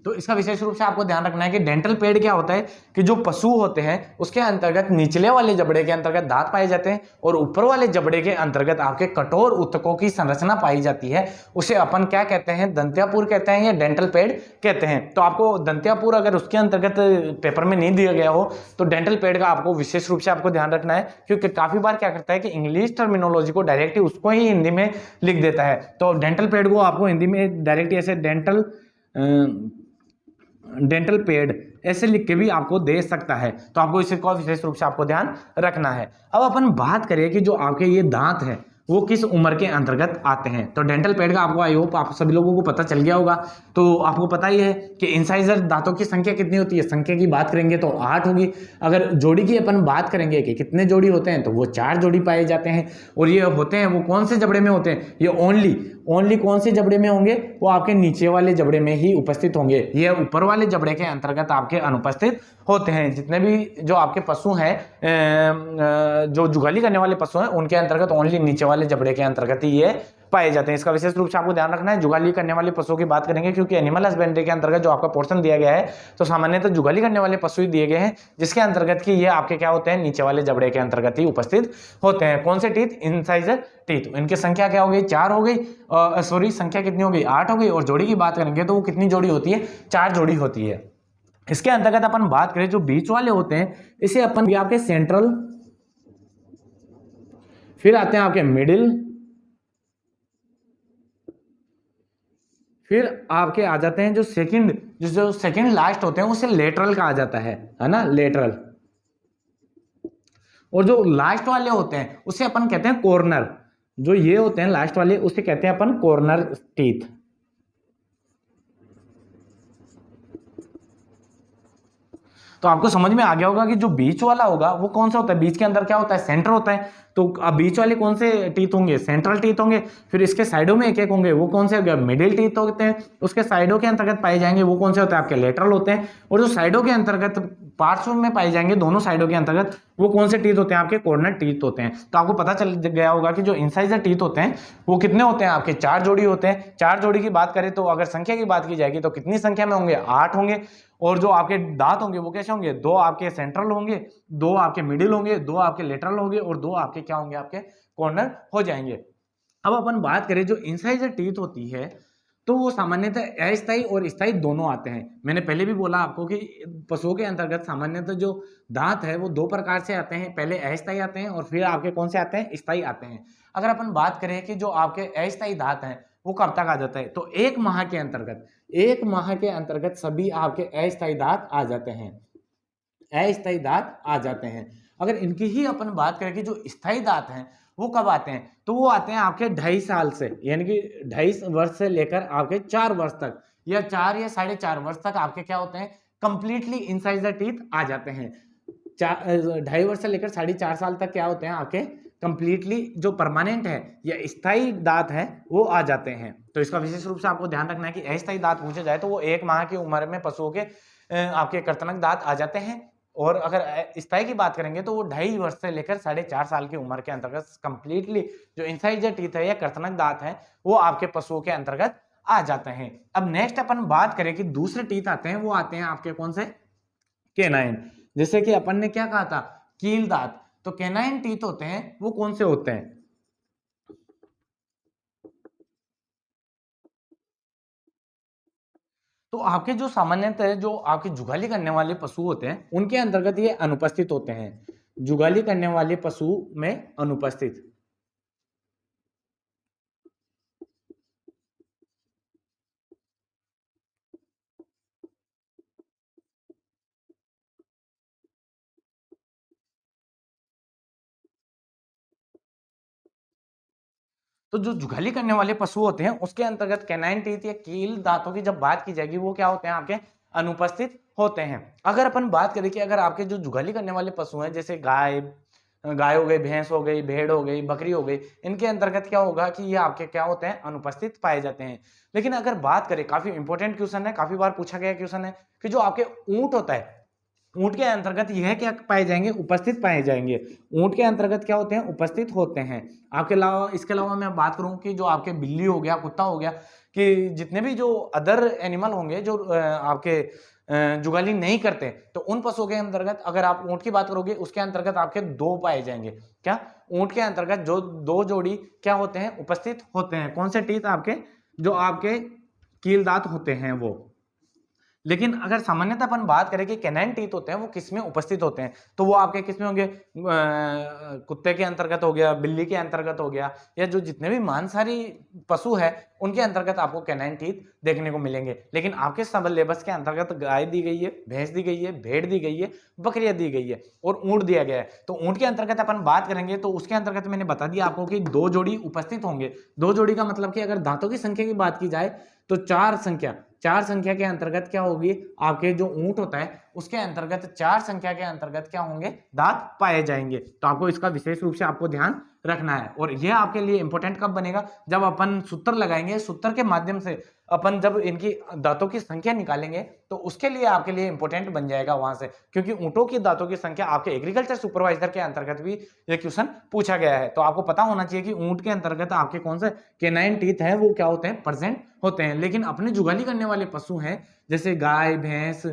तो इसका विशेष रूप से आपको ध्यान रखना है कि डेंटल पैड क्या होता है कि जो पशु होते हैं उसके अंतर्गत निचले वाले जबड़े के अंतर्गत दांत पाए जाते हैं और ऊपर वाले जबड़े के अंतर्गत आपके कठोर उत्तकों की संरचना पाई जाती है, उसे अपन क्या कहते हैं, दंत्यापुर कहते हैं या डेंटल पैड कहते हैं। तो आपको दंत्यापुर अगर उसके अंतर्गत पेपर में नहीं दिया गया हो तो डेंटल पैड का आपको विशेष रूप से आपको ध्यान रखना है, क्योंकि काफी बार क्या करता है कि इंग्लिश टर्मिनोलॉजी को डायरेक्टली उसको ही हिंदी में लिख देता है। तो डेंटल पैड को आपको हिंदी में डायरेक्टली ऐसे डेंटल पैड ऐसे लिख के भी आपको दे सकता है। तो आपको इसे को विशेष रूप से आपको ध्यान रखना है। अब अपन बात करें कि जो आपके ये दांत है वो किस उम्र के अंतर्गत आते हैं। तो डेंटल पैड का आपको आई होप आप सभी लोगों को पता चल गया होगा। तो आपको पता ही है कि इंसाइजर दांतों की संख्या कितनी होती है, संख्या की बात करेंगे तो 8 होगी। अगर जोड़ी की अपन बात करेंगे कि कितने जोड़ी होते हैं तो वो 4 जोड़ी पाए जाते हैं। और ये होते हैं वो कौन से जबड़े में होते हैं, ये ओनली कौन से जबड़े में होंगे, वो आपके नीचे वाले जबड़े में ही उपस्थित होंगे। ये ऊपर वाले जबड़े के अंतर्गत आपके अनुपस्थित होते हैं। जितने भी जो आपके पशु हैं, जो जुगाली करने वाले पशु हैं, उनके अंतर्गत ओनली नीचे वाले जबड़े के अंतर्गत ही ये पाए जाते हैं। इसका विशेष रूप से आपको ध्यान रखना है। जुगाली करने वाले पशुओं की बात करेंगे, क्योंकि एनिमल हस्बेंड्री के अंतर्गत जो आपका पोर्शन दिया गया है तो सामान्यतः जुगाली करने वाले पशु ही दिए गए हैं, जिसके अंतर्गत कि ये आपके क्या होते हैं, नीचे वाले जबड़े के अंतर्गत ही उपस्थित होते हैं। कौन से टीथ? Incisor teeth. इनकी संख्या क्या हो गई? 4 हो गई। सॉरी, संख्या कितनी हो गई? 8 हो गई। और जोड़ी की बात करेंगे तो वो कितनी जोड़ी होती है? 4 जोड़ी होती है। इसके अंतर्गत अपन बात करें जो बीच वाले होते हैं, इसे अपन आपके सेंट्रल, फिर आते हैं आपके मिडिल, फिर आपके आ जाते हैं जो सेकंड लास्ट होते हैं उसे लेटरल कहा जाता है ना, लेटरल। और जो लास्ट वाले होते हैं उसे अपन कहते हैं कॉर्नर। जो ये होते हैं लास्ट वाले, उसे कहते हैं अपन कॉर्नर टीथ। तो आपको समझ में आ गया होगा कि जो बीच वाला होगा वो कौन सा होता है? बीच के अंदर क्या होता है? सेंटर होता है। तो अब बीच वाले कौन से टीथ होंगे? सेंट्रल टीथ होंगे। फिर इसके साइडों में एक एक होंगे, वो कौन से? मिडिल टीथ होते हैं। उसके साइडों के अंतर्गत पाए जाएंगे वो कौन से होते हैं? आपके लेटरल होते हैं। और जो साइडों के अंतर्गत पार्श्व में पाए जाएंगे दोनों साइडों के अंतर्गत, वो कौन से टीथ होते हैं? आपके कॉर्नर टीथ होते हैं। तो आपको पता चल गया होगा कि जो इंसाइजर टीथ होते हैं वो कितने होते हैं? आपके 4 जोड़ी होते हैं। 4 जोड़ी की बात करें तो अगर संख्या की बात की जाएगी तो कितनी संख्या में होंगे? 8 होंगे। और जो आपके दांत होंगे वो कैसे होंगे? 2 आपके सेंट्रल होंगे, 2 आपके मिडिल होंगे, 2 आपके लेटरल होंगे और 2 आपके क्या होंगे? आपके कॉर्नर हो जाएंगे। अब अपन बात करें जो इंसाइजर टीथ होती है तो वो सामान्यतः अस्थायी और स्थायी दोनों आते हैं। मैंने पहले भी बोला आपको कि पशुओं के अंतर्गत सामान्यतः जो दांत है वो 2 प्रकार से आते हैं। पहले अस्थायी आते हैं और फिर आपके कौन से आते हैं? स्थायी आते हैं। अगर अपन बात करें कि जो आपके अस्थायी दांत हैं वो कब तक आ जाता है, तो 1 माह के अंतर्गत सभी आपके अस्थायी दांत आ जाते हैं। अस्थायी दांत आ जाते हैं। अगर इनकी ही अपन बात करें कि जो स्थायी दांत हैं वो कब आते हैं, तो वो आते हैं आपके 2.5 साल से, यानी कि 2.5 वर्ष से लेकर आपके 4 वर्ष तक, या 4 या 4.5 वर्ष तक आपके क्या होते हैं? कंप्लीटली इंसाइजर टीथ आ जाते हैं। 2.5 वर्ष से लेकर 4.5 साल तक क्या होते हैं? आपके कंप्लीटली जो परमानेंट है या स्थायी दांत है वो आ जाते हैं। तो इसका विशेष रूप से आपको ध्यान रखना है कि अस्थायी दांत पूछे जाए तो वो 1 माह की उम्र में पशुओं के आपके कर्तनक दांत आ जाते हैं। और अगर स्थायी की बात करेंगे तो वो 2.5 वर्ष से लेकर 4.5 साल की उम्र के अंतर्गत कंप्लीटली जो इंसाइजर टीथ है या कर्तनक दांत है वो आपके पशुओं के अंतर्गत आ जाते हैं। अब नेक्स्ट अपन बात करें कि दूसरे टीथ आते हैं, वो आते हैं आपके कौन से? केनाइन। जैसे कि अपन ने क्या कहा था? कील दांत। तो केनाइन टीथ होते हैं वो कौन से होते हैं? तो आपके जो सामान्यतः जो आपके जुगाली करने वाले पशु होते हैं उनके अंतर्गत ये अनुपस्थित होते हैं। जुगाली करने वाले पशु में अनुपस्थित। तो जो जुगाली करने वाले पशु होते हैं उसके अंतर्गत कैनाइन टीथ या कील दांतों की जब बात की जाएगी वो क्या होते हैं? आपके अनुपस्थित होते हैं। अगर अपन बात करें कि अगर आपके जो जुगाली करने वाले पशु हैं, जैसे गाय हो गई, भैंस हो गई, भेड़ हो गई, बकरी हो गई, इनके अंतर्गत क्या होगा कि ये आपके क्या होते हैं? अनुपस्थित पाए जाते हैं। लेकिन अगर बात करें, काफी इंपॉर्टेंट क्वेश्चन है, काफी बार पूछा गया क्वेश्चन है कि जो आपके ऊंट होता है, ऊंट के अंतर्गत यह क्या पाए जाएंगे? उपस्थित पाए जाएंगे। ऊंट के अंतर्गत क्या होते हैं? उपस्थित होते हैं। आपके अलावा इसके अलावा मैं बात करूं कि जो आपके बिल्ली हो गया, कुत्ता हो गया, कि जितने भी जो अदर एनिमल होंगे जो आपके जुगाली नहीं करते, तो उन पशुओं के अंतर्गत अगर आप ऊंट की बात करोगे उसके अंतर्गत आपके 2 पाए जाएंगे। क्या? ऊंट के अंतर्गत जो 2 जोड़ी क्या होते हैं? उपस्थित होते हैं। कौन से टीथ? आपके जो आपके कील दांत होते हैं वो। लेकिन अगर सामान्यतः अपन बात करें कि कैनाइन टीथ होते हैं वो किसमें उपस्थित होते हैं, तो वो आपके किसमें होंगे? कुत्ते के अंतर्गत हो गया, बिल्ली के अंतर्गत हो गया, या जो जितने भी मांसाहारी पशु है उनके अंतर्गत आपको कैनाइन टीथ देखने को मिलेंगे। लेकिन आपके सिलेबस के अंतर्गत गाय दी गई है, भैंस दी गई है, भेड़ दी गई है, बकरियां दी गई है और ऊंट दिया गया है। तो ऊंट के अंतर्गत अपन बात करेंगे तो उसके अंतर्गत मैंने बता दिया आपको कि 2 जोड़ी उपस्थित होंगे। 2 जोड़ी का मतलब कि अगर दांतों की संख्या की बात की जाए तो 4 संख्या के अंतर्गत क्या होगी? आपके जो ऊंट होता है उसके अंतर्गत 4 संख्या के अंतर्गत क्या होंगे, दांत पाए जाएंगे। तो आपको इसका विशेष रूप से आपको ध्यान रखना है। और यह आपके लिए इंपॉर्टेंट कब बनेगा, जब अपन सूत्र लगाएंगे, सूत्र के माध्यम से अपन जब इनकी दांतों की संख्या निकालेंगे तो उसके लिए आपके लिए इंपॉर्टेंट बन जाएगा वहां से, क्योंकि ऊंटों की दांतों की संख्या आपके एग्रीकल्चर सुपरवाइजर के अंतर्गत भी ये क्वेश्चन पूछा गया है। तो आपको पता होना चाहिए कि ऊंट के अंतर्गत आपके कौन से केनाइन टीथ है वो क्या होते हैं, प्रेजेंट होते हैं। लेकिन अपने जुगाली करने वाले पशु हैं जैसे गाय, भैंस,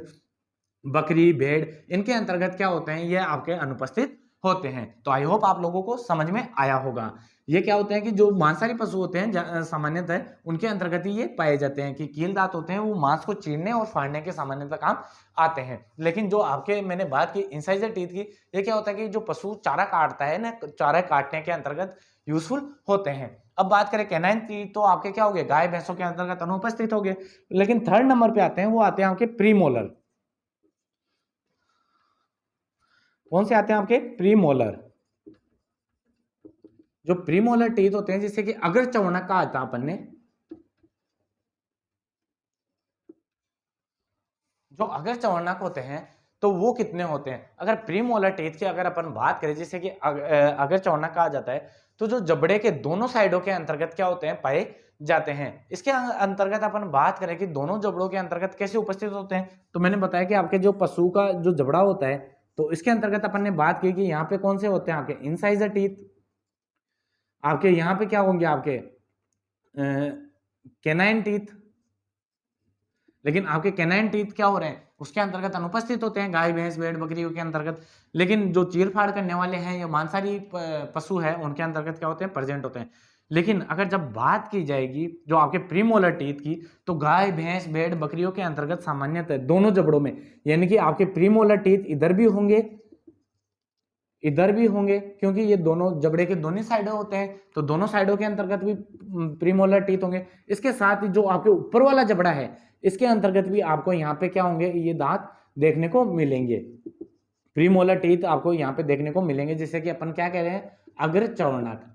बकरी, भेड़, इनके अंतर्गत क्या होते हैं, ये आपके अनुपस्थित होते हैं। तो आई होप आप लोगों को समझ में आया होगा। ये क्या होते हैं कि जो मांसाहारी पशु होते हैं सामान्यतः उनके अंतर्गत ही ये पाए जाते हैं कि कील दांत होते हैं, वो मांस को चीरने और फाड़ने के सामान्यतः काम आते हैं। लेकिन जो आपके मैंने बात की इंसाइजर टीथ की, ये क्या होता है कि जो पशु चारा काटता है ना, चारा काटने के अंतर्गत यूजफुल होते हैं। अब बात करें कैनाइन टीथ, तो आपके क्या हो गए, गाय भैंसों के अंतर्गत अनुपस्थित हो गए। लेकिन थर्ड नंबर पे आते हैं, वो आते हैं आपके प्रीमोलर। कौन से आते हैं आपके, प्रीमोलर। जो प्रीमोलर टीथ होते हैं, जिससे कि अगर चौर्णक कहा था अपन ने, जो अगर चौर्णक होते हैं तो वो कितने होते हैं। अगर प्रीमोलर टीथ की अगर अपन बात करें, जिससे कि अगर चौर्णक कहा जाता है, तो जो जबड़े के दोनों साइडों के अंतर्गत क्या होते हैं, पाए जाते हैं। इसके अंतर्गत अपन बात करें कि दोनों जबड़ों के अंतर्गत कैसे उपस्थित होते हैं, तो मैंने बताया कि आपके जो पशु का जो जबड़ा होता है, तो इसके अंतर्गत अपन ने बात की कि यहाँ पे कौन से होते हैं आपके इंसाइजर टीथ, आपके यहाँ पे क्या होंगे आपके कैनाइन टीथ। लेकिन आपके कैनाइन टीथ क्या हो रहे हैं, उसके अंतर्गत अनुपस्थित होते हैं गाय, भैंस, भेड़, बकरियों के अंतर्गत। लेकिन जो चीर-फाड़ करने वाले हैं या मांसाहारी पशु है, उनके अंतर्गत क्या होते हैं, प्रेजेंट होते हैं। लेकिन अगर जब बात की जाएगी जो आपके प्रीमोलर टीथ की, तो गाय, भैंस, भेड़, बकरियों के अंतर्गत सामान्यतः दोनों जबड़ों में, यानी कि आपके प्रीमोलर टीथ इधर भी होंगे, इधर भी होंगे, क्योंकि ये दोनों जबड़े के दोनों साइडों होते हैं, तो दोनों साइडों के अंतर्गत भी प्रीमोलर टीथ होंगे। इसके साथ ही जो आपके ऊपर वाला जबड़ा है, इसके अंतर्गत भी आपको यहाँ पे क्या होंगे, ये दांत देखने को मिलेंगे। प्रीमोलर टीथ आपको यहाँ पे देखने को मिलेंगे, जिससे कि अपन क्या कह रहे हैं, अग्र चौर्णक।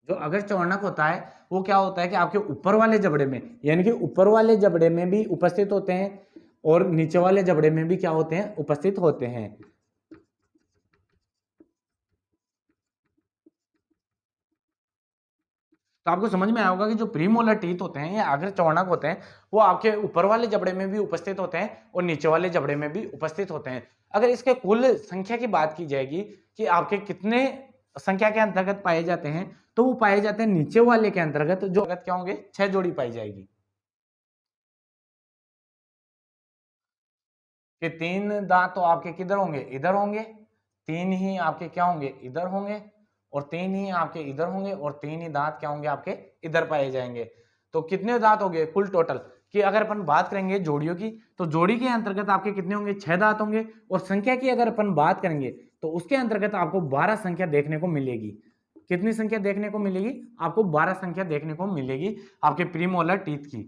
जो अग्र चौर्णक होता है वो क्या होता है कि आपके ऊपर वाले जबड़े में, यानी कि ऊपर वाले जबड़े में भी उपस्थित होते हैं और नीचे वाले जबड़े में भी क्या होते हैं, उपस्थित होते हैं। तो आपको समझ में आया होगा कि जो प्रीमोलर टीथ होते हैं या अग्र चौर्णक होते हैं, वो आपके ऊपर वाले जबड़े में भी उपस्थित होते हैं और नीचे वाले जबड़े में भी उपस्थित होते हैं। अगर इसके कुल संख्या की बात की जाएगी कि आपके कितने संख्या के अंतर्गत पाए जाते हैं, तो वो पाए जाते हैं नीचे वाले के अंतर्गत, जो क्या होंगे, 6 जोड़ी पाई जाएगी। कि 3 दांत तो आपके किधर होंगे, इधर होंगे। 3 ही आपके क्या होंगे, इधर होंगे। और 3 ही आपके इधर होंगे और 3 ही दांत क्या होंगे, आपके इधर पाए जाएंगे। तो कितने दांत हो गए कुल टोटल, कि अगर अपन बात करेंगे जोड़ियों की, तो जोड़ी के अंतर्गत आपके कितने होंगे, 6 दांत होंगे। और संख्या की अगर अपन बात करेंगे तो उसके अंतर्गत आपको 12 संख्या देखने को मिलेगी। कितनी संख्या देखने को मिलेगी, आपको 12 संख्या देखने को मिलेगी आपके प्रीमोलर टीथ की।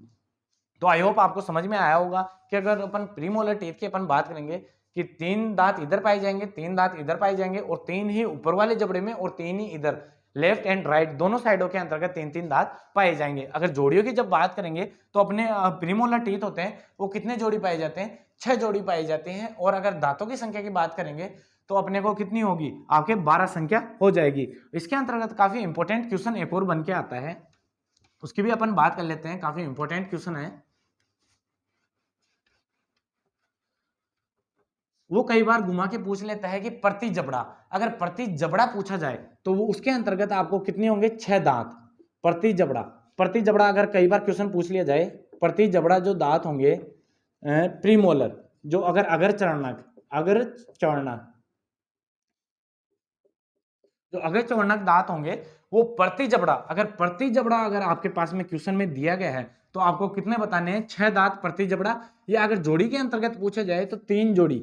तो आई होप आपको समझ में आया होगा कि अगर अपन प्रीमोलर टीथ की अपन बात करेंगे कि 3 दांत इधर पाए जाएंगे, 3 दांत इधर पाए जाएंगे और 3 ही ऊपर वाले जबड़े में और 3 ही इधर लेफ्ट एंड राइट दोनों साइडों के अंतर्गत 3-3 दांत पाए जाएंगे। अगर जोड़ियों की जब बात करेंगे तो अपने प्रीमोलर टीथ होते हैं वो कितने जोड़ी पाए जाते हैं, 6 जोड़ी पाई जाती हैं। और अगर दांतों की संख्या की बात करेंगे तो अपने को कितनी होगी, आपके 12 संख्या हो जाएगी। इसके अंतर्गत काफी इंपॉर्टेंट क्वेश्चन एक और बन के आता है, उसकी भी अपन बात कर लेते हैं। काफी इंपॉर्टेंट क्वेश्चन है वो, कई बार घुमा के पूछ लेता है कि प्रति जबड़ा, अगर प्रति जबड़ा पूछा जाए तो वो उसके अंतर्गत आपको कितने होंगे, 6 दांत प्रति जबड़ा। प्रति जबड़ा अगर कई बार क्वेश्चन पूछ लिया जाए, प्रति जबड़ा जो दांत होंगे प्रीमोलर, जो अगर चरणक, अगर चरणक, जो अगर चौर्णक दांत होंगे वो प्रति जबड़ा, अगर प्रति जबड़ा अगर आपके पास में क्वेश्चन में दिया गया है तो आपको कितने बताने हैं, 6 दांत प्रति जबड़ा। या अगर जोड़ी के अंतर्गत पूछा जाए तो 3 जोड़ी,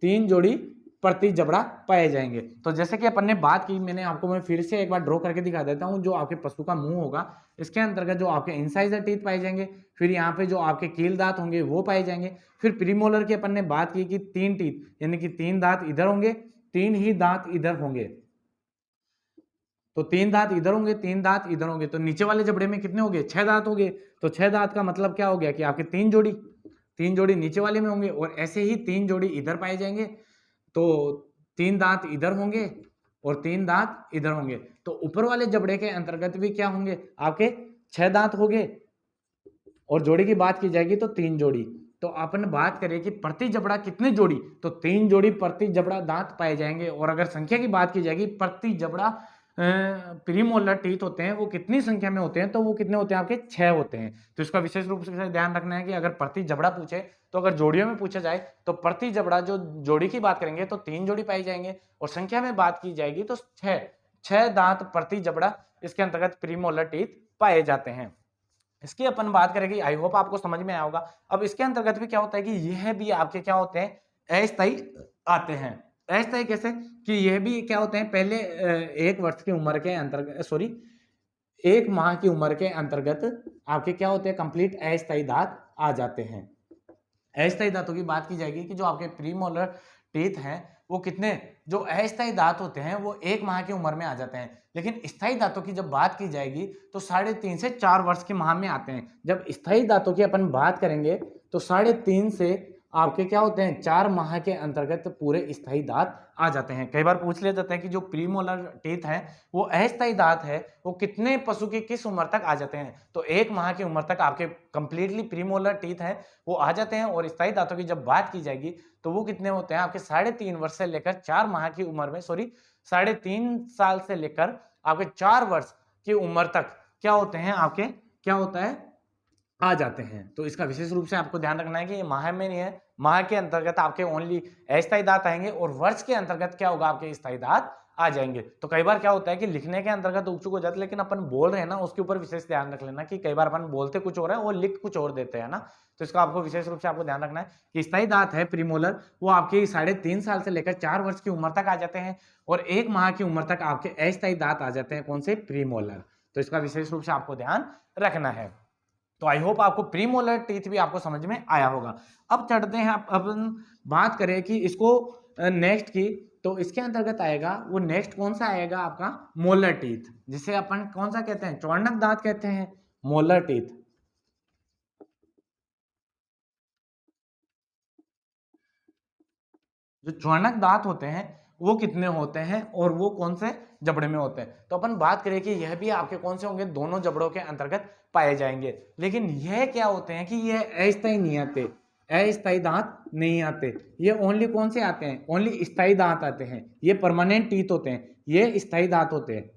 3 जोड़ी प्रति जबड़ा पाए जाएंगे। तो जैसे कि अपन ने बात की, मैंने आपको मैं फिर से एक बार ड्रॉ करके दिखा देता हूं। जो आपके पशु का मुंह होगा, इसके अंतर्गत जो आपके इंसाइजर टीथ पाए जाएंगे, फिर यहाँ पे जो आपके कील दांत होंगे वो पाए जाएंगे। फिर प्रीमोलर की अपन ने बात की कि 3 टीथ, यानी कि 3 दांत इधर होंगे, 3 ही दांत इधर होंगे। तो 3 दांत इधर होंगे, 3 दांत इधर होंगे, तो नीचे वाले जबड़े में कितने हो गए, 6 दांत हो गए। तो 6 दांत का मतलब क्या हो गया कि आपके 3 जोड़ी 3 जोड़ी नीचे वाले में होंगे और ऐसे ही 3 जोड़ी इधर पाए जाएंगे। तो 3 दांत इधर होंगे और 3 दांत इधर होंगे। तो ऊपर वाले जबड़े के अंतर्गत भी क्या होंगे आपके 6 दांत होंगे और जोड़ी की बात की जाएगी तो 3 जोड़ी। तो अपन बात करें कि प्रति जबड़ा कितने जोड़ी, तो 3 जोड़ी प्रति जबड़ा दांत पाए जाएंगे। और अगर संख्या की बात की जाएगी प्रति जबड़ा प्रीमोलर टीथ होते हैं वो कितनी संख्या में होते हैं, तो वो कितने होते हैं आपके 6 होते हैं। तो इसका विशेष रूप से ध्यान रखना है कि अगर प्रति जबड़ा पूछे तो अगर जोड़ियों में पूछा जाए तो प्रति जबड़ा जो जोड़ी की बात करेंगे तो 3 जोड़ी पाई जाएंगे और संख्या में बात की जाएगी तो 6 दांत प्रति जबड़ा इसके अंतर्गत प्रीमोलर टीथ पाए जाते हैं। इसकी अपन बात करेंगे, आई होप आपको समझ में आया होगा। अब इसके अंतर्गत भी क्या होता है कि यह भी आपके क्या होते हैं अस्थायी आते हैं। अस्थायी कैसे कि यह भी क्या होते हैं पहले 1 वर्ष की उम्र के अंतर्गत 1 माह की उम्र के अंतर्गत आपके क्या होते हैं कंप्लीट अस्थायी दांत आ जाते हैं। अस्थायी दांतों की बात की जाएगी कि जो आपके प्रीमोलर टीथ हैं वो कितने, जो अस्थायी दांत होते हैं वो 1 माह की उम्र में आ जाते हैं। लेकिन स्थायी दांतों की जब बात की जाएगी तो 3.5 से 4 वर्ष की माह में आते हैं। जब स्थायी दांतों की अपन बात करेंगे तो 3.5 से आपके क्या होते हैं 4 माह के अंतर्गत पूरे स्थायी दांत आ जाते हैं। कई बार पूछ लिया जाता है कि जो प्रीमोलर टीथ है वो अस्थायी दांत है वो कितने पशु की किस उम्र तक आ जाते हैं, तो 1 माह की उम्र तक आपके कंप्लीटली प्रीमोलर टीथ है वो आ जाते हैं। और स्थायी दांतों की जब बात की जाएगी तो वो कितने होते हैं आपके 3.5 वर्ष से लेकर 4 माह की उम्र में 3.5 साल से लेकर आपके 4 वर्ष की उम्र तक क्या होते हैं आपके क्या होता है आ जाते हैं। तो इसका विशेष रूप से आपको ध्यान रखना है कि ये माह में नहीं है, माह के अंतर्गत आपके ओनली अस्थायी दांत आएंगे और वर्ष के अंतर्गत क्या होगा आपके स्थायी दांत आ जाएंगे। तो कई बार क्या होता है कि लिखने के अंतर्गत उच्चुक हो जाते हैं लेकिन अपन बोल रहे हैं ना उसके ऊपर विशेष ध्यान रख लेना कि कई बार अपन बोलते कुछ और है और लिख कुछ और देते हैं ना। तो इसका आपको विशेष रूप से आपको ध्यान रखना है कि स्थायी दांत है प्रीमोलर वो आपके 3.5 साल से लेकर 4 वर्ष की उम्र तक आ जाते हैं और 1 माह की उम्र तक आपके अस्थायी दांत आ जाते हैं। कौन से? प्रीमोलर। तो इसका विशेष रूप से आपको ध्यान रखना है। तो आई होप आपको प्रीमोलर टीथ भी आपको समझ में आया होगा। अब चढ़ते हैं अपन बात करें कि इसको नेक्स्ट की, तो इसके अंतर्गत आएगा वो नेक्स्ट कौन सा आएगा आपका मोलर टीथ, जिसे अपन कौन सा कहते हैं चौर्णक दांत कहते हैं, मोलर टीथ। जो चौर्णक दांत होते हैं वो कितने होते हैं और वो कौन से जबड़े में होते हैं, तो अपन बात करें कि यह भी आपके कौन से होंगे दोनों जबड़ों के अंतर्गत पाए जाएंगे। लेकिन यह क्या होते हैं कि यह अस्थायी नहीं आते, अस्थायी दांत नहीं आते, ये ओनली कौन से आते हैं ओनली स्थायी दांत आते हैं। ये परमानेंट टीथ होते हैं, ये स्थायी दांत होते हैं,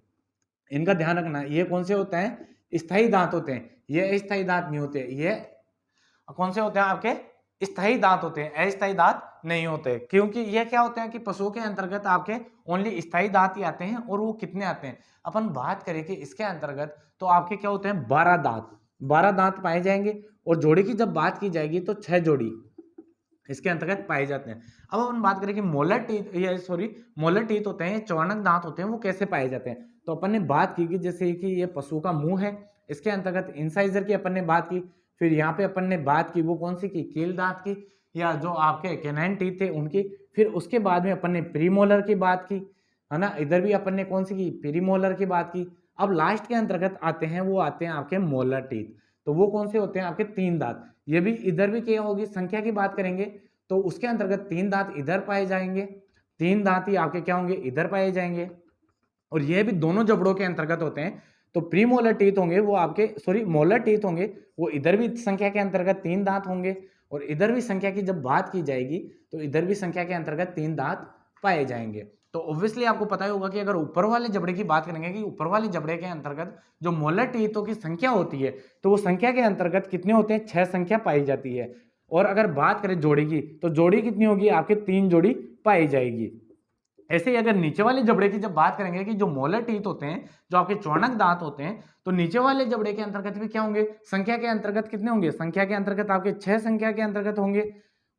इनका ध्यान रखना। ये कौन से होते हैं स्थायी दांत होते हैं, ये अस्थायी दांत नहीं होते। ये कौन से होते हैं आपके स्थायी दांत होते हैं, अस्थायी दांत नहीं होते। क्योंकि ये क्या होते हैं कि पशुओं के अंतर्गत आपके ओनली स्थायी दांत ही आते हैं और वो कितने आते हैं अपन बात करें कि इसके अंतर्गत तो आपके क्या होते हैं 12 दांत, 12 दांत पाए जाएंगे। और जोड़ी की जब बात की जाएगी तो 6 जोड़ी इसके अंतर्गत पाए जाते हैं। अब अपन बात करें कि मोलर टीथ होते हैं, चौर्णक दांत होते हैं, वो कैसे पाए जाते हैं। तो अपन ने बात की कि जैसे कि ये पशु का मुंह है, इसके अंतर्गत इंसाइजर की अपन ने बात की। फिर यहाँ पे अपन ने बात की वो कौन सी की कील दांत की, या जो आपके कैनाइन टीथ थे उनकी। फिर उसके बाद में अपन ने प्रीमोलर की बात की, है ना, इधर भी अपन ने कौन सी की प्रीमोलर की बात की। अब लास्ट के अंतर्गत आते हैं वो आते हैं आपके मोलर टीथ। तो वो कौन से होते हैं आपके 3 दांत। ये भी इधर भी क्या होगी संख्या की बात करेंगे तो उसके अंतर्गत 3 दांत इधर पाए जाएंगे, 3 दांत ही आपके क्या होंगे इधर पाए जाएंगे। और ये भी दोनों जबड़ों के अंतर्गत होते हैं। तो प्रीमोलर टीथ होंगे वो आपके मोलर टीथ होंगे वो इधर भी संख्या के अंतर्गत 3 दांत होंगे और इधर भी संख्या की जब बात की जाएगी तो इधर भी संख्या के अंतर्गत 3 दांत पाए जाएंगे। तो ऑब्वियसली आपको पता ही होगा कि अगर ऊपर वाले जबड़े की बात करेंगे कि ऊपर वाले जबड़े के अंतर्गत जो मोलर टीथों की संख्या होती है तो वो संख्या के अंतर्गत कितने होते हैं 6 संख्या पाई जाती है। और अगर बात करें जोड़ी की तो जोड़ी कितनी होगी आपके 3 जोड़ी पाई जाएगी। ऐसे ही अगर नीचे वाले जबड़े की जब बात करेंगे कि जो मोलर टीथ होते हैं जो आपके चौर्णक दांत होते हैं तो नीचे वाले जबड़े के अंतर्गत भी क्या होंगे संख्या के अंतर्गत कितने होंगे, संख्या के अंतर्गत आपके 6 संख्या के अंतर्गत होंगे।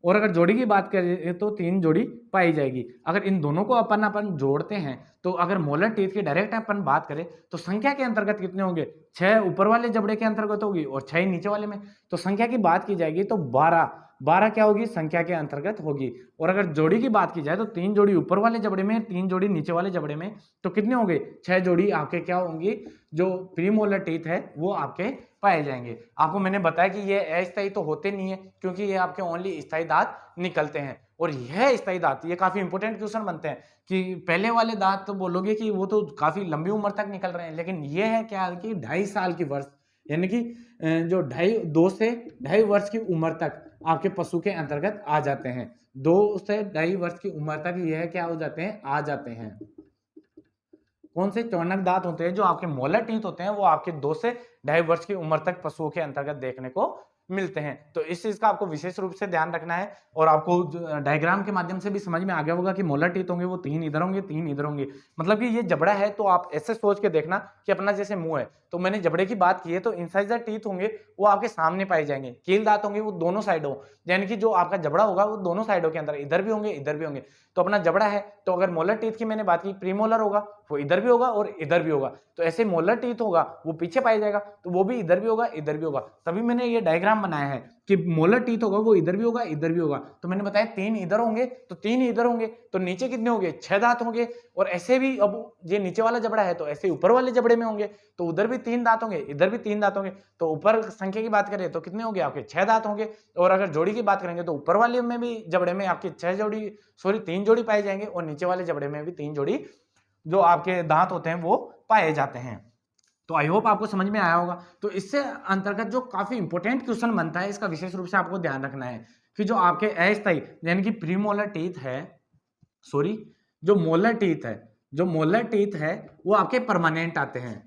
और अगर जोड़ी की बात करें तो 3 जोड़ी पाई जाएगी। अगर इन दोनों को अपन जोड़ते हैं तो अगर मोलर टीथ की डायरेक्ट अपन बात करें तो संख्या के अंतर्गत कितने होंगे 6 ऊपर वाले जबड़े के अंतर्गत होगी और 6 नीचे वाले में। तो संख्या की बात की जाएगी तो 12 क्या होगी संख्या के अंतर्गत होगी। और अगर जोड़ी की बात की जाए तो 3 जोड़ी ऊपर वाले जबड़े में, 3 जोड़ी नीचे वाले जबड़े में, तो कितने होंगे 6 जोड़ी आपके क्या होंगी जो प्रीमोलर टीथ है वो आपके पाए जाएंगे। आपको मैंने बताया कि ये अस्थायी तो होते नहीं है, क्योंकि ये आपके ओनली स्थायी दांत निकलते हैं। और यह स्थायी दांत, ये काफी इंपॉर्टेंट क्वेश्चन बनते हैं कि पहले वाले दांत तो बोलोगे कि वो तो काफी लंबी उम्र तक निकल रहे हैं, लेकिन ये है क्या कि 2.5 साल की वर्ष, यानी कि जो 2 से 2.5 वर्ष की उम्र तक आपके पशु के अंतर्गत आ जाते हैं। 2 से 2.5 वर्ष की उम्र तक यह क्या हो जाते हैं, आ जाते हैं। कौन से चौनक दांत होते हैं, जो आपके मोलर टीथ होते हैं, वो आपके 2 से 2.5 वर्ष की उम्र तक पशुओं के अंतर्गत देखने को मिलते हैं। तो इस चीज का आपको विशेष रूप से ध्यान रखना है। और आपको डायग्राम के माध्यम से भी समझ में आ गया होगा कि मोलर टीथ होंगे वो 3 इधर होंगे, 3 इधर होंगे। मतलब कि ये जबड़ा है, तो आप ऐसे सोच के देखना कि अपना जैसे मुंह है, तो मैंने जबड़े की बात की है, तो इंसाइजर टीथ होंगे वो आपके सामने पाए जाएंगे। कील दांत होंगे वो दोनों साइडों, यानी कि जो आपका जबड़ा होगा वो दोनों साइडों के अंदर, इधर भी होंगे, इधर भी होंगे। तो अपना जबड़ा है, तो अगर मोलर टीथ की मैंने बात की, प्रीमोलर होगा वो इधर भी होगा और इधर भी होगा। तो ऐसे मोलर टीथ होगा वो पीछे पाया जाएगा, तो वो भी इधर भी होगा, इधर भी होगा। तभी मैंने ये डायग्राम बनाया है कि मोलर टीथ होगा वो इधर भी होगा, इधर भी होगा। तो मैंने बताया 3 इधर होंगे तो 3 इधर होंगे, तो नीचे कितने होंगे, 6 दांत होंगे। और ऐसे भी, अब ये नीचे वाला जबड़ा है तो ऐसे ऊपर वाले जबड़े में होंगे, तो उधर भी 3 दांत होंगे, इधर भी 3 दांत होंगे। तो ऊपर संख्या की बात करें तो कितने होंगे, आपके 6 दांत होंगे। और अगर जोड़ी की बात करेंगे तो ऊपर वाले में भी जबड़े में आपके 3 जोड़ी पाए जाएंगे, और नीचे वाले जबड़े में भी 3 जोड़ी जो आपके दांत होते हैं वो पाए जाते हैं। तो आई होप आपको समझ में आया होगा। तो इससे अंतर्गत जो काफी इंपॉर्टेंट क्वेश्चन बनता है, इसका विशेष रूप से आपको ध्यान रखना है कि जो आपके अस्थायी यानी कि प्रीमोलर टीथ है, सॉरी जो मोलर टीथ है, जो मोलर टीथ है वो आपके परमानेंट आते हैं,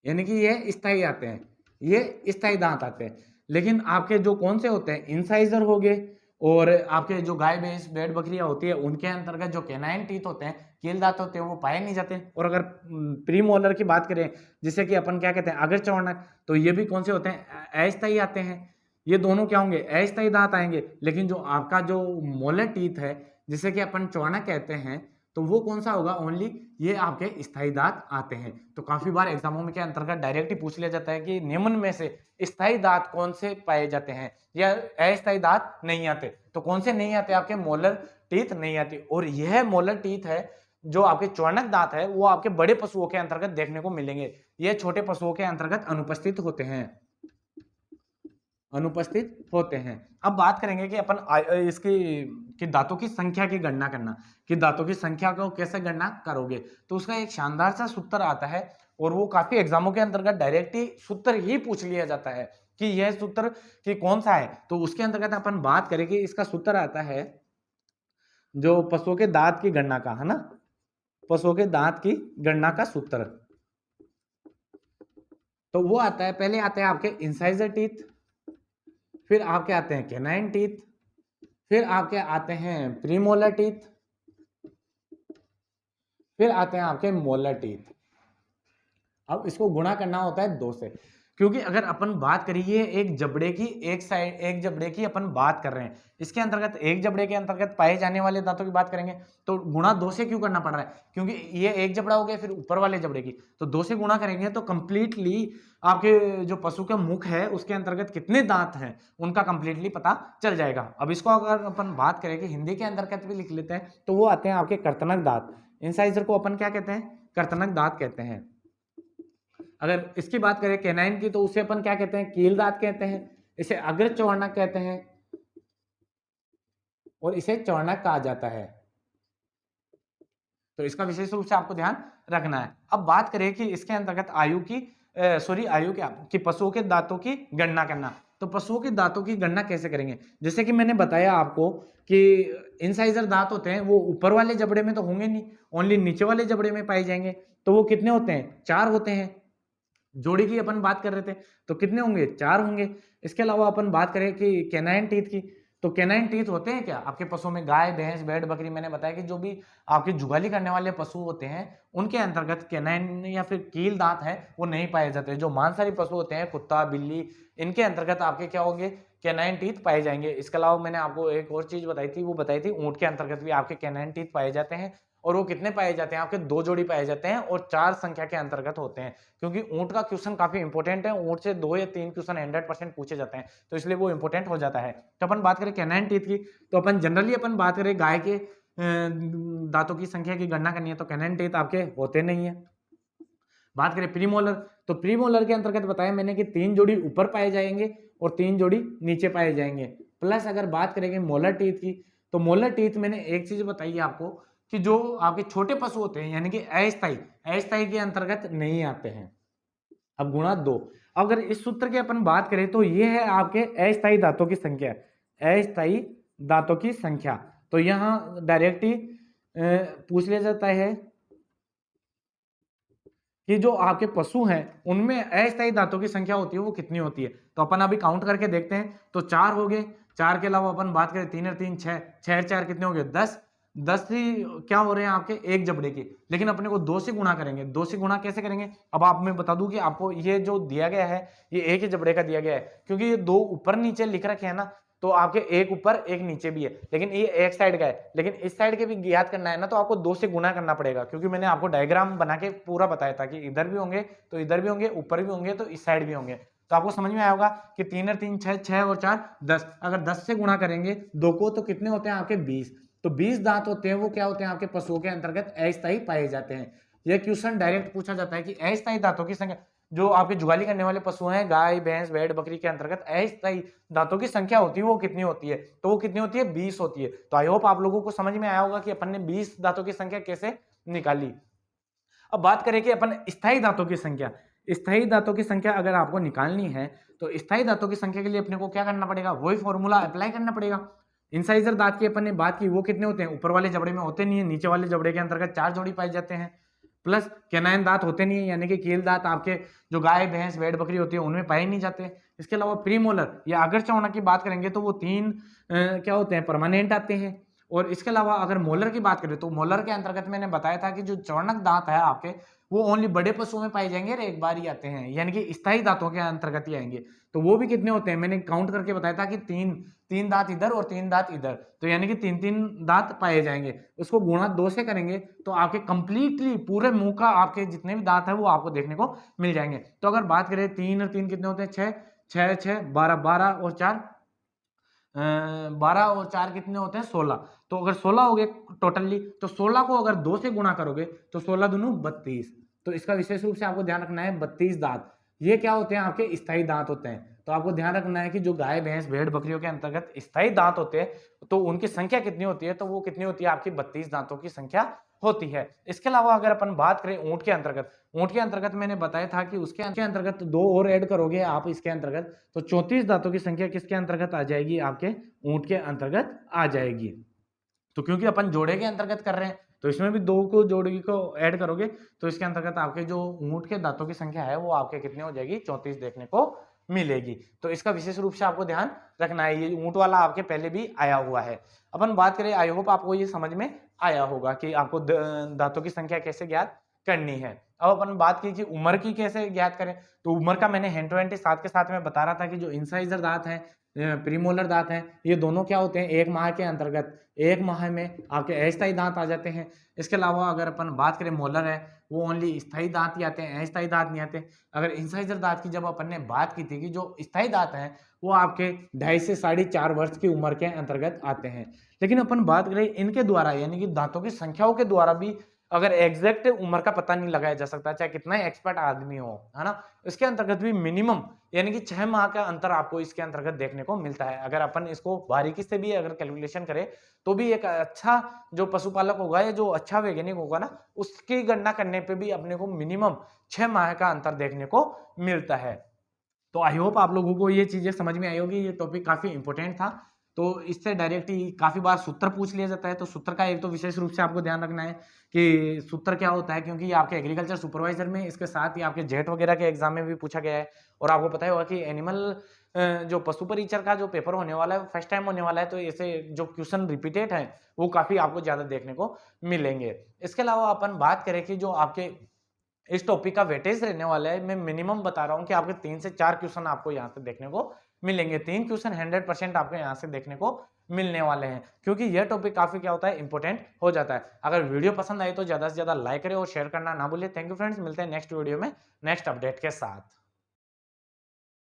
यानी कि ये स्थायी आते हैं, ये स्थायी दांत आते हैं। लेकिन आपके जो कौन से होते हैं, इंसाइजर हो गए, और आपके जो गाय भैंस भेड़ बकरियां होती है उनके अंतर्गत जो कैनाइन टीथ होते हैं, कील दांत होते हैं, वो पाए नहीं जाते। और अगर प्रीमोलर की बात करें, जिसे कि अपन क्या कहते हैं, अगर चौड़नक, तो ये भी कौन से होते हैं, अस्थायी आते हैं। ये दोनों क्या होंगे, अस्थायी दांत आएंगे। लेकिन जो आपका जो मोलर टीथ है, जिसे कि अपन चौड़नक कहते हैं, तो वो कौन सा होगा, ओनली ये आपके स्थायी दांत आते हैं। तो काफी बार एग्जामों में के अंतर्गत डायरेक्ट ही पूछ लिया जाता है कि निम्न में से स्थायी दांत कौन से पाए जाते हैं, या अस्थायी दांत नहीं आते। तो कौन से नहीं आते, आपके मोलर टीथ नहीं आती। और यह मोलर टीथ है जो आपके चौड़नक दांत है, वो आपके बड़े पशुओं के अंतर्गत देखने को मिलेंगे। ये छोटे पशुओं के अंतर्गत अनुपस्थित होते हैं, अनुपस्थित होते हैं। अब बात करेंगे कि अपन इसकी कि दांतों की संख्या की गणना करना, कि दांतों की संख्या को कैसे गणना करोगे। तो उसका एक शानदार सा सूत्र आता है, और वो काफी एग्जामों के अंतर्गत डायरेक्ट ही सूत्र ही पूछ लिया जाता है कि यह सूत्र कि कौन सा है। तो उसके अंतर्गत अपन बात करें कि इसका सूत्र आता है जो पशुओं के दांत की गणना का, है ना, पशुओं के दांत की गणना का सूत्र। तो वो आता है, पहले आते हैं आपके इंसाइजर टीथ, फिर आपके आते हैं कैनाइन टीथ, फिर आपके आते हैं प्रीमोलर टीथ, फिर आते हैं आपके मोलर टीथ। अब इसको गुणा करना होता है 2 से, क्योंकि अगर अपन बात करिए एक जबड़े की, एक साइड एक जबड़े की अपन बात कर रहे हैं, इसके अंतर्गत एक जबड़े के अंतर्गत पाए जाने वाले दांतों की बात करेंगे, तो गुणा 2 से क्यों करना पड़ रहा है, क्योंकि ये एक जबड़ा हो गया, फिर ऊपर वाले जबड़े की, तो 2 से गुणा करेंगे तो कंप्लीटली आपके जो पशु का मुख है उसके अंतर्गत कितने दांत हैं उनका कंप्लीटली पता चल जाएगा। अब इसको अगर अपन बात करें कि हिंदी के अंतर्गत भी लिख लेते हैं, तो वो आते हैं आपके कर्तनक दांत। इंसाइजर को अपन क्या कहते हैं, कर्तनक दांत कहते हैं। अगर इसकी बात करें कैनाइन की, तो उसे अपन क्या कहते हैं, कील दांत कहते हैं, इसे अग्र चौड़नक कहते हैं, और इसे चौड़नक कहा जाता है। तो इसका विशेष रूप से आपको ध्यान रखना है। अब बात करें कि इसके अंतर्गत आयु की आयु क्या कि पशुओं के दांतों की गणना करना। तो पशुओं के दांतों की गणना कैसे करेंगे, जैसे कि मैंने बताया आपको कि इंसाइजर दांत होते हैं वो ऊपर वाले जबड़े में तो होंगे नहीं, ओनली नीचे वाले जबड़े में पाए जाएंगे। तो वो कितने होते हैं, 4 होते हैं। जोड़ी की अपन बात कर रहे थे, तो कितने होंगे, 4 होंगे। इसके अलावा अपन बात करें कि कैनाइन टीथ की, तो कैनाइन टीथ होते हैं क्या आपके पशुओं में, गाय भैंस भेड़ बकरी, मैंने बताया कि जो भी आपके जुगाली करने वाले पशु होते हैं उनके अंतर्गत कैनाइन या फिर कील दांत है वो नहीं पाए जाते। जो मांसाहारी पशु होते हैं, कुत्ता बिल्ली, इनके अंतर्गत आपके क्या होंगे, कैनाइन टीथ पाए जाएंगे। इसके अलावा मैंने आपको एक और चीज बताई थी, वो बताई थी ऊंट के अंतर्गत भी आपके कैनाइन टीथ पाए जाते हैं। और वो कितने पाए जाते हैं, आपके 2 जोड़ी पाए जाते हैं, और 4 संख्या के अंतर्गत होते हैं। क्योंकि ऊंट का क्वेश्चन काफी इंपॉर्टेंट है, ऊंट से 2 या 3 क्वेश्चन 100% पूछे जाते हैं, तो इसलिए वो इंपॉर्टेंट हो जाता है। तो अपन बात करें कैनाइन टीथ की, तो अपन जनरली अपन बात करें गाय के दांतों की संख्या की गणना करनी है, तो कैनाइन टीथ आपके होते नहीं है। बात करें प्रीमोलर, तो प्रीमोलर के अंतर्गत बताया मैंने कि 3 जोड़ी ऊपर पाए जाएंगे और 3 जोड़ी नीचे पाए जाएंगे। प्लस अगर बात करेंगे मोलर टीथ की, तो मोलर टीथ मैंने एक चीज बताई है आपको कि जो आपके छोटे पशु होते हैं यानी कि अस्थायी के अंतर्गत नहीं आते हैं। अब गुणा 2, अगर इस सूत्र की अपन बात करें तो ये है आपके अस्थायी दांतों की संख्या, अस्थायी दांतों की संख्या। तो यहां डायरेक्ट ही पूछ लिया जाता है कि जो आपके पशु हैं उनमें अस्थायी दांतों की संख्या होती है वो कितनी होती है। तो अपन अभी काउंट करके देखते हैं। तो 4 हो गए, 4 के अलावा अपन बात करें 3 और 3 6, 6 और 4 कितने हो गए 10, 10 ही क्या हो रहे हैं आपके एक जबड़े के, लेकिन अपने को 2 से गुणा करेंगे। 2 से गुणा कैसे करेंगे, अब आप मैं बता दूं कि आपको ये जो दिया गया है ये एक ही जबड़े का दिया गया है, क्योंकि ये 2 ऊपर नीचे लिख रखे हैं ना, तो आपके एक ऊपर एक नीचे भी है, लेकिन ये एक साइड का है, लेकिन इस साइड के भी ज्ञात करना है ना, तो आपको 2 से गुना करना पड़ेगा, क्योंकि मैंने आपको डायग्राम बना के पूरा बताया था कि इधर भी होंगे तो इधर भी होंगे, ऊपर भी होंगे तो इस साइड भी होंगे। तो आपको समझ में आया होगा कि 3 और 3 6, 6 और 4 10, अगर 10 से गुणा करेंगे 2 को तो कितने होते हैं आपके 20। तो 20 दांत होते हैं, वो क्या होते हैं आपके पशुओं के अंतर्गत अस्थायी पाए जाते हैं। यह क्वेश्चन डायरेक्ट पूछा जाता है कि अस्थायी दांतों की संख्या, जो आपके जुगाली करने वाले पशु हैं गाय भैंस भेड़ बकरी के अंतर्गत अस्थायी दांतों की संख्या होती है वो कितनी होती है, तो वो कितनी होती है 20 होती है। तो आई होप आप लोगों को समझ में आया होगा कि अपन ने 20 दांतों की संख्या कैसे निकाली। अब बात करें कि अपन स्थायी दांतों की संख्या, स्थायी दांतों की संख्या अगर आपको निकालनी है तो स्थायी दांतों की संख्या के लिए अपने को क्या करना पड़ेगा, वही फॉर्मूला अप्लाई करना पड़ेगा। इंसाइजर दांत की अपन ने बात की वो कितने होते हैं, ऊपर वाले जबड़े में होते नहीं है, नीचे वाले जबड़े के अंतर्गत 4 जोड़ी पाए जाते हैं। प्लस कैनाइन दांत होते नहीं है, यानी कि कील दांत आपके जो गाय भैंस भेड़ बकरी होती है उनमें पाए नहीं जाते। इसके अलावा प्रीमोलर या अगर चौना की बात करेंगे तो वो 3 क्या होते हैं परमानेंट आते हैं। और इसके अलावा अगर मोलर की बात करें तो मोलर के अंतर्गत मैंने बताया था कि जो चौर्णक दांत है आपके वो ओनली बड़े पशुओं में पाए जाएंगे और एक बार ही आते हैं, यानी कि स्थायी दांतों के अंतर्गत ही आएंगे। तो वो भी कितने होते हैं मैंने काउंट करके बताया था कि 3 दांत इधर और 3 दांत इधर, तो यानी कि 3 दांत पाए जाएंगे। उसको गुणा 2 से करेंगे तो आपके कंप्लीटली पूरे मुंह का आपके जितने भी दांत है वो आपको देखने को मिल जाएंगे। तो अगर बात करें 3 और 3 कितने होते हैं 6, 6 6 12, 12 और 4 12 और 4 कितने होते हैं 16। तो अगर 16 हो गए टोटली, तो 16 को अगर 2 से गुणा करोगे तो 16 दूनी 32। तो इसका विशेष रूप से आपको ध्यान रखना है 32 दांत, ये क्या होते हैं आपके स्थायी दांत होते हैं। तो आपको ध्यान रखना है कि जो गाय भैंस भेड़ बकरियों के अंतर्गत स्थायी दांत होते हैं तो उनकी संख्या कितनी होती है, तो वो कितनी होती है आपकी 32 दांतों की संख्या होती है। इसके अलावा अगर अपन बात करें ऊंट के अंतर्गत, ऊंट के अंतर्गत मैंने बताया था कि उसके अंतर्गत 2 और ऐड करोगे आप इसके अंतर्गत, तो 34 दांतों की संख्या किसके अंतर्गत आ जाएगी, आपके ऊंट के अंतर्गत आ जाएगी। तो क्योंकि अपन जोड़े के अंतर्गत कर रहे हैं तो इसमें भी 2 को जोड़ी को ऐड करोगे तो इसके अंतर्गत आपके जो ऊंट के दांतों की संख्या है वो आपके कितने हो जाएगी 34 देखने को मिलेगी। तो इसका विशेष रूप से आपको ध्यान रखना है, ये ऊंट वाला आपके पहले भी आया हुआ है। अपन बात करें, आई होप आपको ये समझ में आया होगा कि आपको दांतों की संख्या कैसे ज्ञात करनी है। अब अपन बात की कि उम्र की कैसे ज्ञात करें, तो उम्र का मैंने हैंड टू हैंड साथ के साथ में बता रहा था कि जो इंसाइजर दांत है प्रीमोलर दांत हैं ये दोनों क्या होते हैं एक माह के अंतर्गत, एक माह में आपके अस्थायी दांत आ जाते हैं। इसके अलावा अगर अपन बात करें मोलर है वो ओनली स्थायी दांत ही आते हैं, अस्थायी दांत नहीं आते। अगर इंसाइजर दांत की जब अपन ने बात की थी कि जो स्थायी दांत हैं वो आपके 2.5 से 4.5 वर्ष की उम्र के अंतर्गत आते हैं। लेकिन अपन बात करें इनके द्वारा यानी कि दांतों की संख्याओं के द्वारा भी अगर एग्जैक्ट उम्र का पता नहीं लगाया जा सकता, चाहे कितना ही एक्सपर्ट आदमी हो, है ना, इसके अंतर्गत भी मिनिमम यानी कि 6 माह का अंतर आपको इसके अंतर्गत देखने को मिलता है। अगर अपन इसको बारीकी से भी अगर कैलकुलेशन करें तो भी एक अच्छा जो पशुपालक होगा या जो अच्छा वैज्ञानिक होगा ना, उसकी गणना करने पे भी अपने को मिनिमम 6 माह का अंतर देखने को मिलता है। तो आई होप आप लोगों को ये चीजें समझ में आई होगी, ये टॉपिक काफी इंपॉर्टेंट था। तो इससे डायरेक्ट ही काफी बार सूत्र पूछ लिया जाता है, तो सूत्र का एक तो विशेष रूप से आपको ध्यान रखना है कि सूत्र क्या होता है, क्योंकि आपके एग्रीकल्चर सुपरवाइजर में इसके साथ ही आपके जेट वगैरह के एग्जाम में भी पूछा गया है। और आपको पता ही होगा कि एनिमल जो पशु परिचर का जो पेपर होने वाला है फर्स्ट टाइम होने वाला है, तो ऐसे जो क्वेश्चन रिपीटेड है वो काफी आपको ज्यादा देखने को मिलेंगे। इसके अलावा अपन बात करें कि जो आपके इस टॉपिक का वेटेज रहने वाला है, मैं मिनिमम बता रहा हूं कि आपके 3 से 4 क्वेश्चन आपको यहां से देखने को मिलेंगे। 3 क्वेश्चन 100% आपको यहां से देखने को मिलने वाले हैं, क्योंकि यह टॉपिक काफी क्या होता है इंपॉर्टेंट हो जाता है। अगर वीडियो पसंद आई तो ज्यादा से ज्यादा लाइक करें और शेयर करना ना भूलिए। थैंक यू फ्रेंड्स, मिलते हैं नेक्स्ट वीडियो में नेक्स्ट अपडेट के साथ।